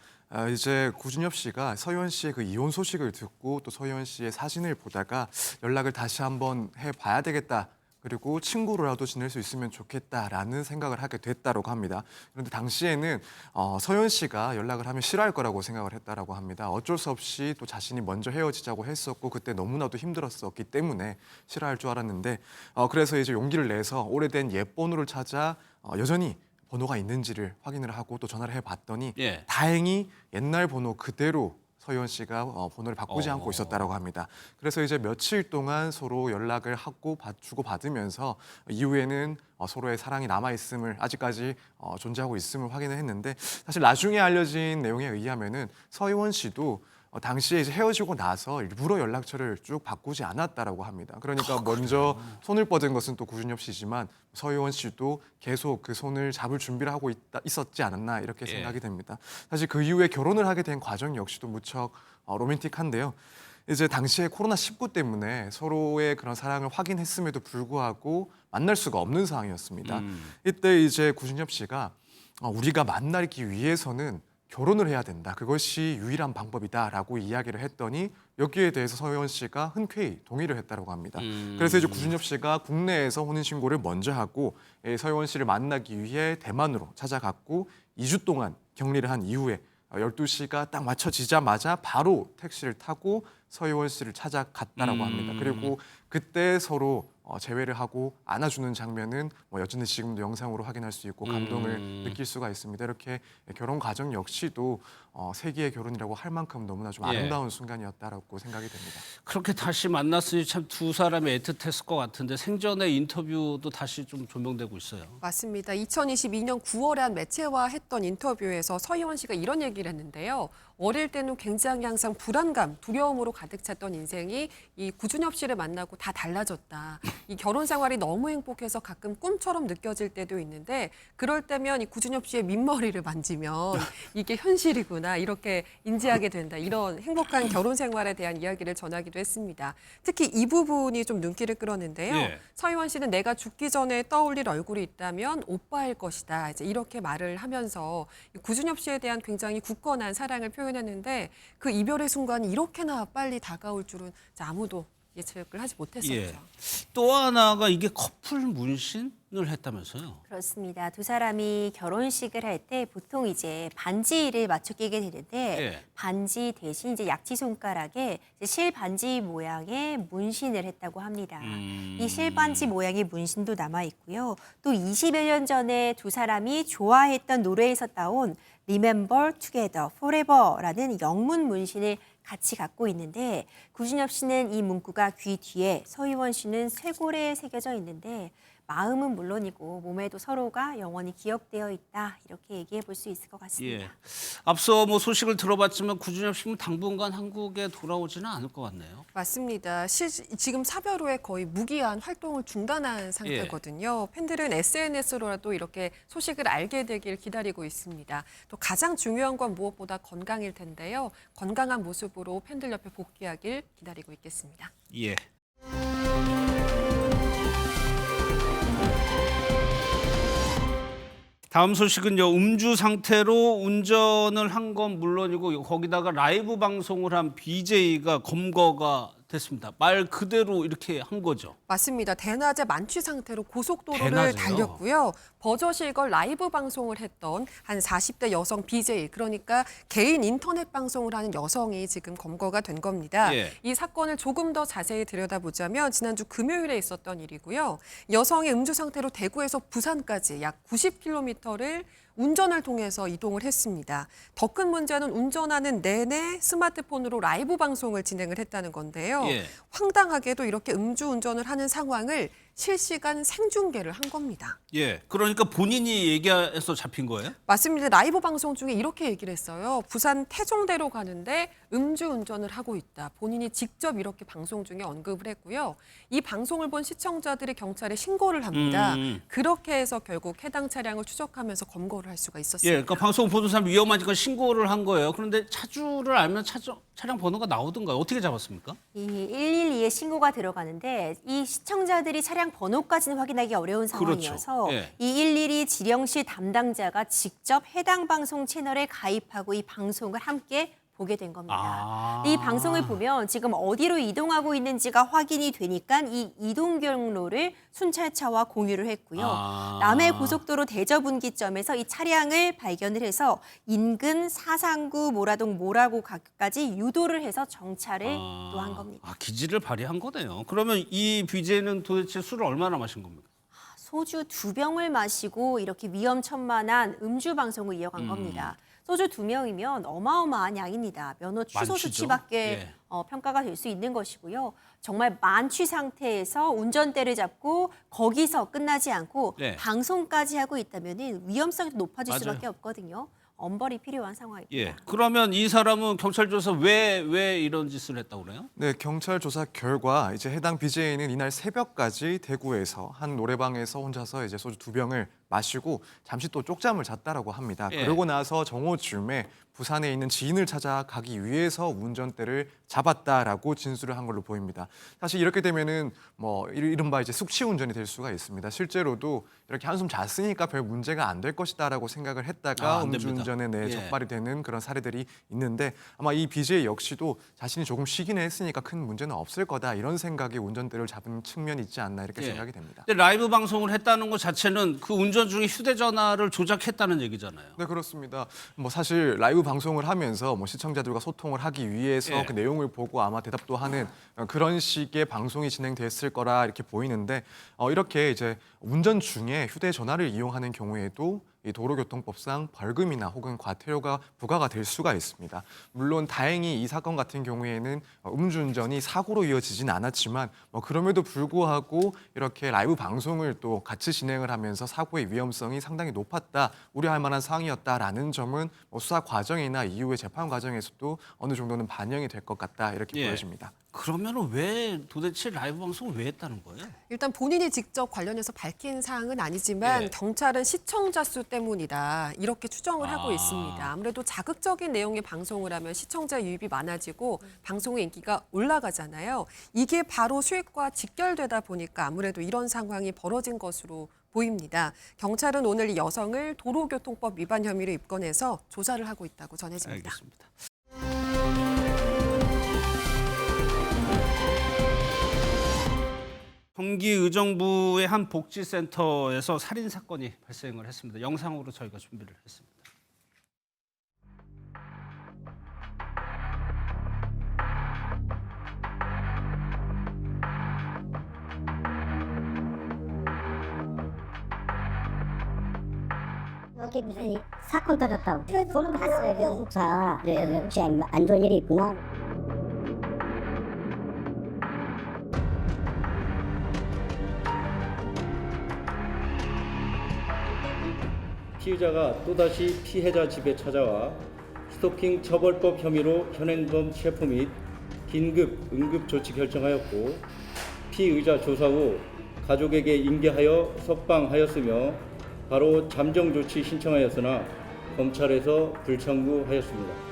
이제 구준엽 씨가 서희원 씨의 그 이혼 소식을 듣고 또 서희원 씨의 사진을 보다가 연락을 다시 한번 해봐야 되겠다. 그리고 친구로라도 지낼 수 있으면 좋겠다라는 생각을 하게 됐다고 합니다. 그런데 당시에는 서현 씨가 연락을 하면 싫어할 거라고 생각을 했다라고 합니다. 어쩔 수 없이 또 자신이 먼저 헤어지자고 했었고 그때 너무나도 힘들었었기 때문에 싫어할 줄 알았는데 그래서 이제 용기를 내서 오래된 옛 번호를 찾아 여전히 번호가 있는지를 확인을 하고 또 전화를 해봤더니 예. 다행히 옛날 번호 그대로 서희원 씨가 번호를 바꾸지 않고 있었다라고 합니다. 그래서 이제 며칠 동안 서로 연락을 하고 주고받으면서 이후에는 서로의 사랑이 남아있음을 아직까지 존재하고 있음을 확인을 했는데 사실 나중에 알려진 내용에 의하면은 서희원 씨도 당시에 이제 헤어지고 나서 일부러 연락처를 쭉 바꾸지 않았다라고 합니다. 그러니까 먼저 손을 뻗은 것은 또 구준엽 씨지만 서희원 씨도 계속 그 손을 잡을 준비를 하고 있었지 않았나 이렇게 생각이 됩니다. 사실 그 이후에 결혼을 하게 된 과정 역시도 무척 로맨틱한데요. 이제 당시에 코로나19 때문에 서로의 그런 사랑을 확인했음에도 불구하고 만날 수가 없는 상황이었습니다. 이때 이제 구준엽 씨가 우리가 만나기 위해서는 결혼을 해야 된다. 그것이 유일한 방법이다라고 이야기를 했더니 여기에 대해서 서희원 씨가 흔쾌히 동의를 했다고 합니다. 그래서 이제 구준엽 씨가 국내에서 혼인신고를 먼저 하고 서희원 씨를 만나기 위해 대만으로 찾아갔고 2주 동안 격리를 한 이후에 12시가 딱 맞춰지자마자 바로 택시를 타고 서희원 씨를 찾아갔다라고 합니다. 그리고 그때 서로 재회를 하고 안아주는 장면은 여전히 지금도 영상으로 확인할 수 있고 감동을 느낄 수가 있습니다. 이렇게 결혼 과정 역시도 세기의 결혼이라고 할 만큼 너무나 좀 아름다운 순간이었다라고 생각이 됩니다. 그렇게 다시 만났으니 참 두 사람이 애틋했을 것 같은데 생전의 인터뷰도 다시 좀 조명되고 있어요. 맞습니다. 2022년 9월에 한 매체와 했던 인터뷰에서 서희원 씨가 이런 얘기를 했는데요. 어릴 때는 굉장히 항상 불안감, 두려움으로 가득 찼던 인생이 이 구준엽 씨를 만나고 다 달라졌다. 이 결혼 생활이 너무 행복해서 가끔 꿈처럼 느껴질 때도 있는데 그럴 때면 이 구준엽 씨의 민머리를 만지면 이게 현실이구나 이렇게 인지하게 된다. 이런 행복한 결혼 생활에 대한 이야기를 전하기도 했습니다. 특히 이 부분이 좀 눈길을 끌었는데요. 예. 서희원 씨는 내가 죽기 전에 떠올릴 얼굴이 있다면 오빠일 것이다. 이제 이렇게 말을 하면서 구준엽 씨에 대한 굉장히 굳건한 사랑을 표현했는데 그 이별의 순간이 이렇게나 빨리 다가올 줄은 아무도 예측을 하지 못했었죠. 예. 또 하나가 이게 커플 문신을 했다면서요? 그렇습니다. 두 사람이 결혼식을 할 때 보통 이제 반지를 맞춰 끼게 되는데 반지 대신 이제 약지 손가락에 이제 실반지 모양의 문신을 했다고 합니다. 이 실반지 모양의 문신도 남아 있고요. 또 20여 년 전에 두 사람이 좋아했던 노래에서 따온 Remember Together Forever라는 영문 문신을 같이 갖고 있는데 구준엽 씨는 이 문구가 귀 뒤에, 서희원 씨는 쇄골에 새겨져 있는데 마음은 물론이고 몸에도 서로가 영원히 기억되어 있다. 이렇게 얘기해 볼 수 있을 것 같습니다. 예. 앞서 소식을 들어봤지만 구준엽 씨는 당분간 한국에 돌아오지는 않을 것 같네요. 맞습니다. 지금 사별 후에 거의 무기한 활동을 중단한 상태거든요. 팬들은 SNS로라도 이렇게 소식을 알게 되길 기다리고 있습니다. 또 가장 중요한 건 무엇보다 건강일 텐데요. 건강한 모습으로 팬들 옆에 복귀하길 기다리고 있겠습니다. 예. 다음 소식은요. 음주 상태로 운전을 한 건 물론이고 거기다가 라이브 방송을 한 BJ가 검거가 됐습니다. 말 그대로 이렇게 한 거죠. 맞습니다. 대낮에 만취 상태로 고속도로를 대낮에요? 달렸고요. 버젓이 걸 라이브 방송을 했던 한 40대 여성 BJ, 그러니까 개인 인터넷 방송을 하는 여성이 지금 검거가 된 겁니다. 예. 이 사건을 조금 더 자세히 들여다보자면 지난주 금요일에 있었던 일이고요. 여성이 음주 상태로 대구에서 부산까지 약 90km를 운전을 통해서 이동을 했습니다. 더 큰 문제는 운전하는 내내 스마트폰으로 라이브 방송을 진행을 했다는 건데요. 예. 황당하게도 이렇게 음주 운전을 하는 상황을 실시간 생중계를 한 겁니다. 예. 그러니까 본인이 얘기해서 잡힌 거예요? 맞습니다. 라이브 방송 중에 이렇게 얘기를 했어요. 부산 태종대로 가는데 음주 운전을 하고 있다. 본인이 직접 이렇게 방송 중에 언급을 했고요. 이 방송을 본 시청자들이 경찰에 신고를 합니다. 그렇게 해서 결국 해당 차량을 추적하면서 검거를 할 수가 있었습니다. 예. 그러니까 방송 보는 사람 위험하니까 신고를 한 거예요. 그런데 차주를 알면 차량 번호가 나오던가요? 어떻게 잡았습니까? 이 112에 신고가 들어가는데 이 시청자들이 차량 번호까지는 확인하기 어려운 상황이어서 그렇죠. 예. 이 112 지령실 담당자가 직접 해당 방송 채널에 가입하고 이 방송을 함께 보게 된 겁니다. 이 방송을 보면 지금 어디로 이동하고 있는지가 확인이 되니까 이 이동 경로를 순찰차와 공유를 했고요. 남해 고속도로 대저분기점에서 이 차량을 발견을 해서 인근 사상구 모라동 모라고까지 유도를 해서 정찰을 또 한 겁니다. 기지를 발휘한 거네요. 그러면 이 BJ는 도대체 술을 얼마나 마신 겁니까? 소주 2병을 마시고 이렇게 위험천만한 음주 방송을 이어간 겁니다. 소주 2명이면 어마어마한 양입니다. 면허 취소 만취죠? 수치밖에 평가가 될 수 있는 것이고요. 정말 만취 상태에서 운전대를 잡고 거기서 끝나지 않고 방송까지 하고 있다면 위험성이 높아질 수밖에 없거든요. 엄벌이 필요한 상황입니다. 그러면 이 사람은 경찰 조사 왜 이런 짓을 했다고 그래요? 네, 경찰 조사 결과 이제 해당 BJ는 이날 새벽까지 대구에서 한 노래방에서 혼자서 이제 소주 2병을 마시고 잠시 또 쪽잠을 잤다라고 합니다. 그러고 나서 정오쯤에 부산에 있는 지인을 찾아가기 위해서 운전대를 잡았다라고 진술을 한 걸로 보입니다. 사실 이렇게 되면은 뭐 이른바 이제 숙취 운전이 될 수가 있습니다. 실제로도 이렇게 한숨 잤으니까 별 문제가 안 될 것이다라고 생각을 했다가 음주운전에 적발이 되는 그런 사례들이 있는데 아마 이 BJ 역시도 자신이 조금 쉬긴 했으니까 큰 문제는 없을 거다 이런 생각에 운전대를 잡은 측면이 있지 않나 이렇게 생각이 됩니다. 근데 라이브 방송을 했다는 것 자체는 그 운전 중에 휴대전화를 조작했다는 얘기잖아요. 네, 그렇습니다. 뭐 사실 라이브 방송을 하면서 뭐 시청자들과 소통을 하기 위해서 그 내용을 보고 아마 대답도 하는 그런 식의 방송이 진행됐을 거라 이렇게 보이는데 이렇게 이제 운전 중에 휴대전화를 이용하는 경우에도 이 도로교통법상 벌금이나 혹은 과태료가 부과가 될 수가 있습니다. 물론 다행히 이 사건 같은 경우에는 음주운전이 사고로 이어지진 않았지만 그럼에도 불구하고 이렇게 라이브 방송을 또 같이 진행을 하면서 사고의 위험성이 상당히 높았다, 우려할 만한 상황이었다라는 점은 수사 과정이나 이후의 재판 과정에서도 어느 정도는 반영이 될 것 같다 이렇게 보여집니다. 그러면 왜 도대체 라이브 방송을 왜 했다는 거예요? 일단 본인이 직접 관련해서 밝힌 사항은 아니지만 경찰은 시청자 수 때문이다 이렇게 추정을 하고 있습니다. 아무래도 자극적인 내용의 방송을 하면 시청자 유입이 많아지고 방송의 인기가 올라가잖아요. 이게 바로 수익과 직결되다 보니까 아무래도 이런 상황이 벌어진 것으로 보입니다. 경찰은 오늘 이 여성을 도로교통법 위반 혐의로 입건해서 조사를 하고 있다고 전해집니다. 알겠습니다. 경기 의정부의 한 복지센터에서 살인 사건이 발생을 했습니다. 영상으로 저희가 준비를 했습니다. 여기 무슨 사건 터졌다고 소문 봤어요. 목사 혹시 안 좋은 일이 있구나. 피의자가 또다시 피해자 집에 찾아와 스토킹 처벌법 혐의로 현행범 체포 및 긴급 응급조치 결정하였고 피의자 조사 후 가족에게 인계하여 석방하였으며 바로 잠정조치 신청하였으나 검찰에서 불청구하였습니다.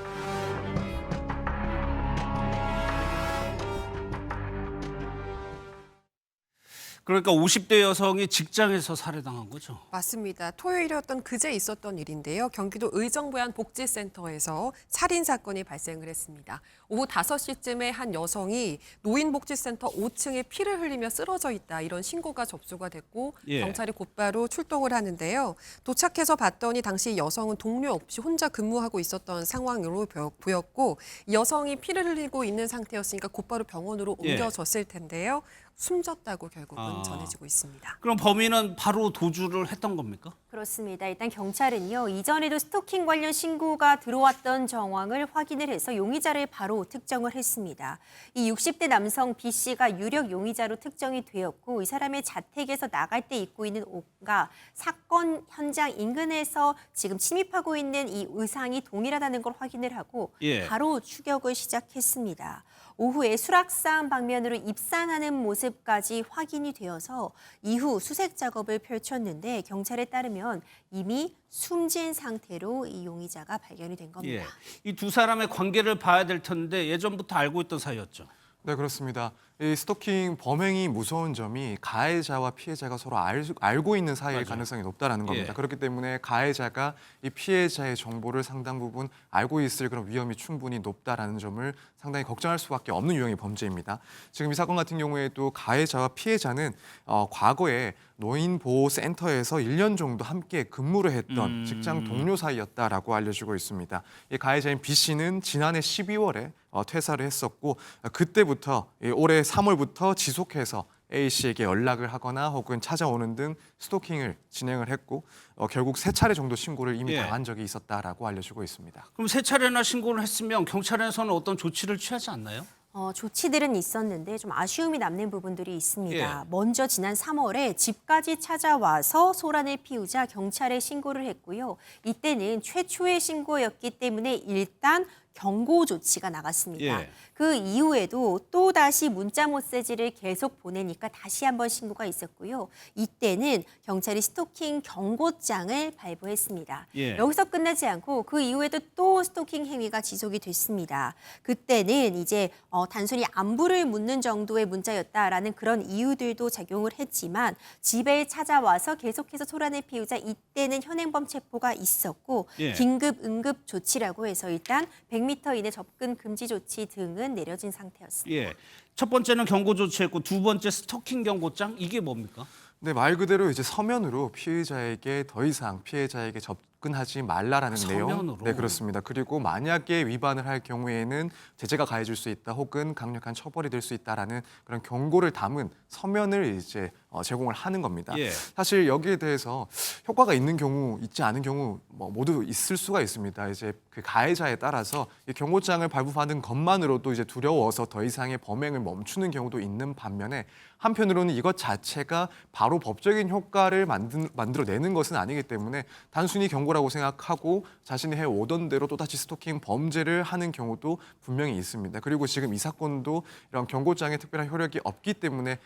그러니까 50대 여성이 직장에서 살해당한 거죠? 맞습니다. 토요일이었던 그제 있었던 일인데요. 경기도 의정부의 한 복지센터에서 살인 사건이 발생을 했습니다. 오후 5시쯤에 한 여성이 노인복지센터 5층에 피를 흘리며 쓰러져 있다 이런 신고가 접수가 됐고 경찰이 곧바로 출동을 하는데요. 도착해서 봤더니 당시 여성은 동료 없이 혼자 근무하고 있었던 상황으로 보였고 여성이 피를 흘리고 있는 상태였으니까 곧바로 병원으로 옮겨졌을 텐데요. 숨졌다고 결국은 전해지고 있습니다. 그럼 범인은 바로 도주를 했던 겁니까? 그렇습니다. 일단 경찰은요. 이전에도 스토킹 관련 신고가 들어왔던 정황을 확인을 해서 용의자를 바로 특정을 했습니다. 이 60대 남성 B 씨가 유력 용의자로 특정이 되었고 이 사람의 자택에서 나갈 때 입고 있는 옷과 사건 현장 인근에서 지금 침입하고 있는 이 의상이 동일하다는 걸 확인을 하고 바로 추격을 시작했습니다. 오후에 수락산 방면으로 입산하는 모습까지 확인이 되어서 이후 수색 작업을 펼쳤는데 경찰에 따르면 이미 숨진 상태로 이 용의자가 발견이 된 겁니다. 이 두 사람의 관계를 봐야 될 텐데 예전부터 알고 있던 사이였죠? 네, 그렇습니다. 이 스토킹 범행이 무서운 점이 가해자와 피해자가 서로 알고 있는 사이일 맞아요. 가능성이 높다라는 겁니다. 예. 그렇기 때문에 가해자가 이 피해자의 정보를 상당 부분 알고 있을 그런 위험이 충분히 높다라는 점을 상당히 걱정할 수밖에 없는 유형의 범죄입니다. 지금 이 사건 같은 경우에도 가해자와 피해자는 과거에 노인보호센터에서 1년 정도 함께 근무를 했던 직장 동료 사이였다라고 알려지고 있습니다. 이 가해자인 B 씨는 지난해 12월에 퇴사를 했었고 그때부터 올해 3월부터 지속해서 A 씨에게 연락을 하거나 혹은 찾아오는 등 스토킹을 진행을 했고 결국 3차례 정도 신고를 이미 당한 적이 있었다라고 알려지고 있습니다. 그럼 3차례나 신고를 했으면 경찰에서는 어떤 조치를 취하지 않나요? 조치들은 있었는데 좀 아쉬움이 남는 부분들이 있습니다. 예. 먼저 지난 3월에 집까지 찾아와서 소란을 피우자 경찰에 신고를 했고요. 이때는 최초의 신고였기 때문에 일단 경고 조치가 나갔습니다. 예. 그 이후에도 또다시 문자 메시지를 계속 보내니까 다시 한번 신고가 있었고요. 이때는 경찰이 스토킹 경고장을 발부했습니다. 예. 여기서 끝나지 않고 그 이후에도 또 스토킹 행위가 지속이 됐습니다. 그때는 이제 단순히 안부를 묻는 정도의 문자였다라는 그런 이유들도 작용을 했지만 집에 찾아와서 계속해서 소란을 피우자 이때는 현행범 체포가 있었고 예. 긴급 응급 조치라고 해서 일단 100m 이내 접근 금지 조치 등은 내려진 상태였습니다. 예. 첫 번째는 경고 조치했고 두 번째 스토킹 경고장 이게 뭡니까? 네, 말 그대로 이제 서면으로 피해자에게 더 이상 피해자에게 접근하지 말라라는 내용. 서면으로? 네, 그렇습니다. 그리고 만약에 위반을 할 경우에는 제재가 가해질 수 있다 혹은 강력한 처벌이 될 수 있다라는 그런 경고를 담은 서면을 이제 제공을 하는 겁니다. 예. 사실 여기에 대해서 효과가 있는 경우, 있지 않은 경우 모두 있을 수가 있습니다. 이제 그 가해자에 따라서 이 경고장을 발부받은 것만으로도 이제 두려워서 더 이상의 범행을 멈추는 경우도 있는 반면에 한편으로는 이것 자체가 바로 법적인 효과를 만들어내는 것은 아니기 때문에 단순히 경고라고 생각하고 자신이 해오던 대로 또다시 스토킹 범죄를 하는 경우도 분명히 있습니다. 그리고 지금 이 사건도 이런 경고장에 특별한 효력이 없기 때문에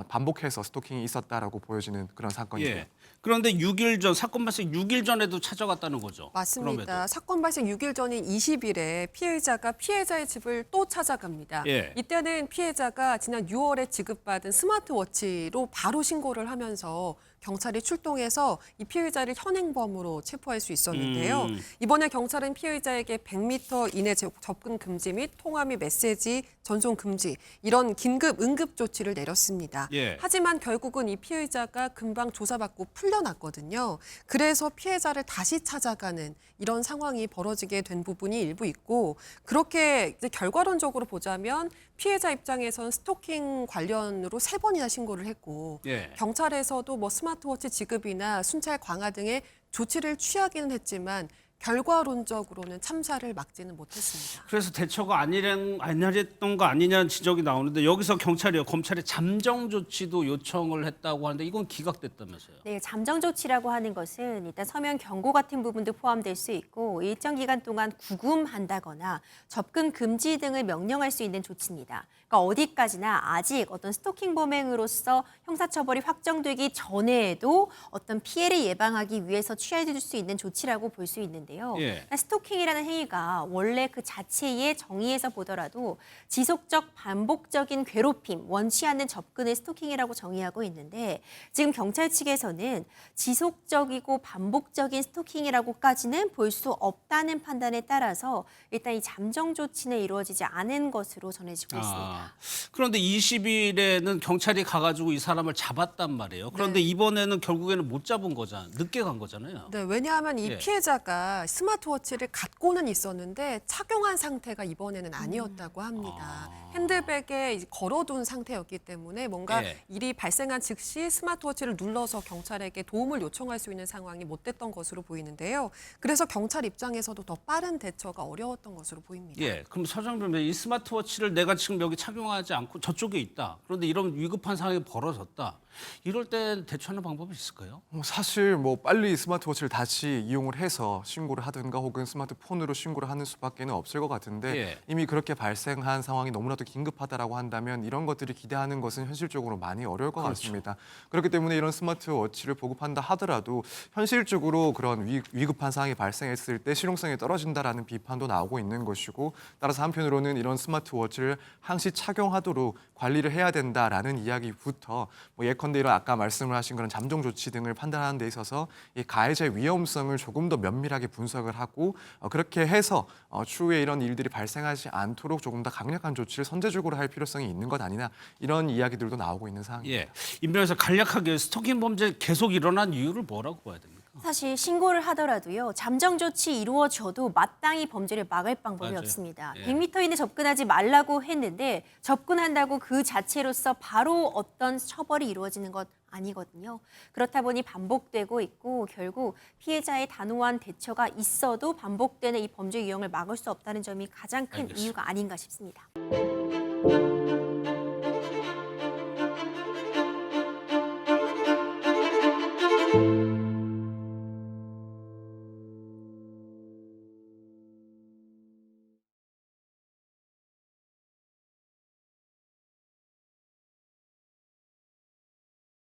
반복해서 스토킹이 있었다라고 보여지는 그런 사건이죠. 예. 그런데 6일 전 사건 발생 6일 전에도 찾아갔다는 거죠. 맞습니다. 그럼에도. 사건 발생 6일 전인 20일에 피해자가 피해자의 집을 또 찾아갑니다. 예. 이때는 피해자가 지난 6월에 지급받은 스마트워치로 바로 신고를 하면서 경찰이 출동해서 이 피해자를 현행범으로 체포할 수 있었는데요. 이번에 경찰은 피해자에게 100m 이내 접근 금지 및 통화 및 메시지 전송 금지 이런 긴급 응급 조치를 내렸습니다. 예. 하지만 결국은 이 피해자가 금방 조사받고 풀려났거든요. 그래서 피해자를 다시 찾아가는 이런 상황이 벌어지게 된 부분이 일부 있고 그렇게 이제 결과론적으로 보자면 피해자 입장에선 스토킹 관련으로 3번이나 신고를 했고 예. 경찰에서도 뭐 스마트워치 지급이나 순찰 강화 등의 조치를 취하기는 했지만 결과론적으로는 참사를 막지는 못했습니다. 그래서 대처가 아니랬던 거 아니냐는 지적이 나오는데 여기서 검찰이 잠정 조치도 요청을 했다고 하는데 이건 기각됐다면서요. 네, 잠정 조치라고 하는 것은 일단 서면 경고 같은 부분도 포함될 수 있고 일정 기간 동안 구금한다거나 접근 금지 등을 명령할 수 있는 조치입니다. 그러니까 어디까지나 아직 어떤 스토킹 범행으로서 형사처벌이 확정되기 전에도 어떤 피해를 예방하기 위해서 취해줄 수 있는 조치라고 볼 수 있는데요. 예. 스토킹이라는 행위가 원래 그 자체의 정의에서 보더라도 지속적 반복적인 괴롭힘, 원치 않는 접근을 스토킹이라고 정의하고 있는데 지금 경찰 측에서는 지속적이고 반복적인 스토킹이라고까지는 볼 수 없다는 판단에 따라서 일단 이 잠정 조치는 이루어지지 않은 것으로 전해지고 있습니다. 그런데 20일에는 경찰이 가가지고 이 사람을 잡았단 말이에요. 그런데 이번에는 결국에는 못 잡은 거잖아요. 늦게 간 거잖아요. 네, 왜냐하면 이 예. 피해자가 스마트워치를 갖고는 있었는데 착용한 상태가 이번에는 아니었다고 합니다. 핸드백에 이제 걸어둔 상태였기 때문에 뭔가 예. 일이 발생한 즉시 스마트워치를 눌러서 경찰에게 도움을 요청할 수 있는 상황이 못 됐던 것으로 보이는데요. 그래서 경찰 입장에서도 더 빠른 대처가 어려웠던 것으로 보입니다. 예, 그럼 서장님 이 스마트워치를 내가 지금 여기 착용하지 않고 저쪽에 있다. 그런데 이런 위급한 상황이 벌어졌다. 이럴 땐 대처하는 방법이 있을까요? 사실 뭐 빨리 스마트워치를 다시 이용을 해서 신고를 하든가 혹은 스마트폰으로 신고를 하는 수밖에는 없을 것 같은데 예. 이미 그렇게 발생한 상황이 너무나도 긴급하다라고 한다면 이런 것들이 기대하는 것은 현실적으로 많이 어려울 것 같습니다. 그렇기 때문에 이런 스마트워치를 보급한다 하더라도 현실적으로 그런 위급한 상황이 발생했을 때 실용성이 떨어진다라는 비판도 나오고 있는 것이고 따라서 한편으로는 이런 스마트워치를 항시 착용하도록 관리를 해야 된다라는 이야기부터 뭐 예컨대 이런 아까 말씀을 하신 그런 잠정 조치 등을 판단하는 데 있어서 이 가해자의 위험성을 조금 더 면밀하게 분석을 하고 그렇게 해서 추후에 이런 일들이 발생하지 않도록 조금 더 강력한 조치를 선제적으로 할 필요성이 있는 것 아니냐 이런 이야기들도 나오고 있는 상황입니다. 예. 임변에서 간략하게 스토킹 범죄 계속 일어난 이유를 뭐라고 봐야 됩니까? 사실 신고를 하더라도요. 잠정 조치 이루어져도 마땅히 범죄를 막을 방법이 맞아요. 없습니다. 예. 100m 이내 접근하지 말라고 했는데 접근한다고 그 자체로서 바로 어떤 처벌이 이루어지는 것 아니거든요. 그렇다 보니 반복되고 있고 결국 피해자의 단호한 대처가 있어도 반복되는 이 범죄 유형을 막을 수 없다는 점이 가장 큰 알겠습니다. 이유가 아닌가 싶습니다.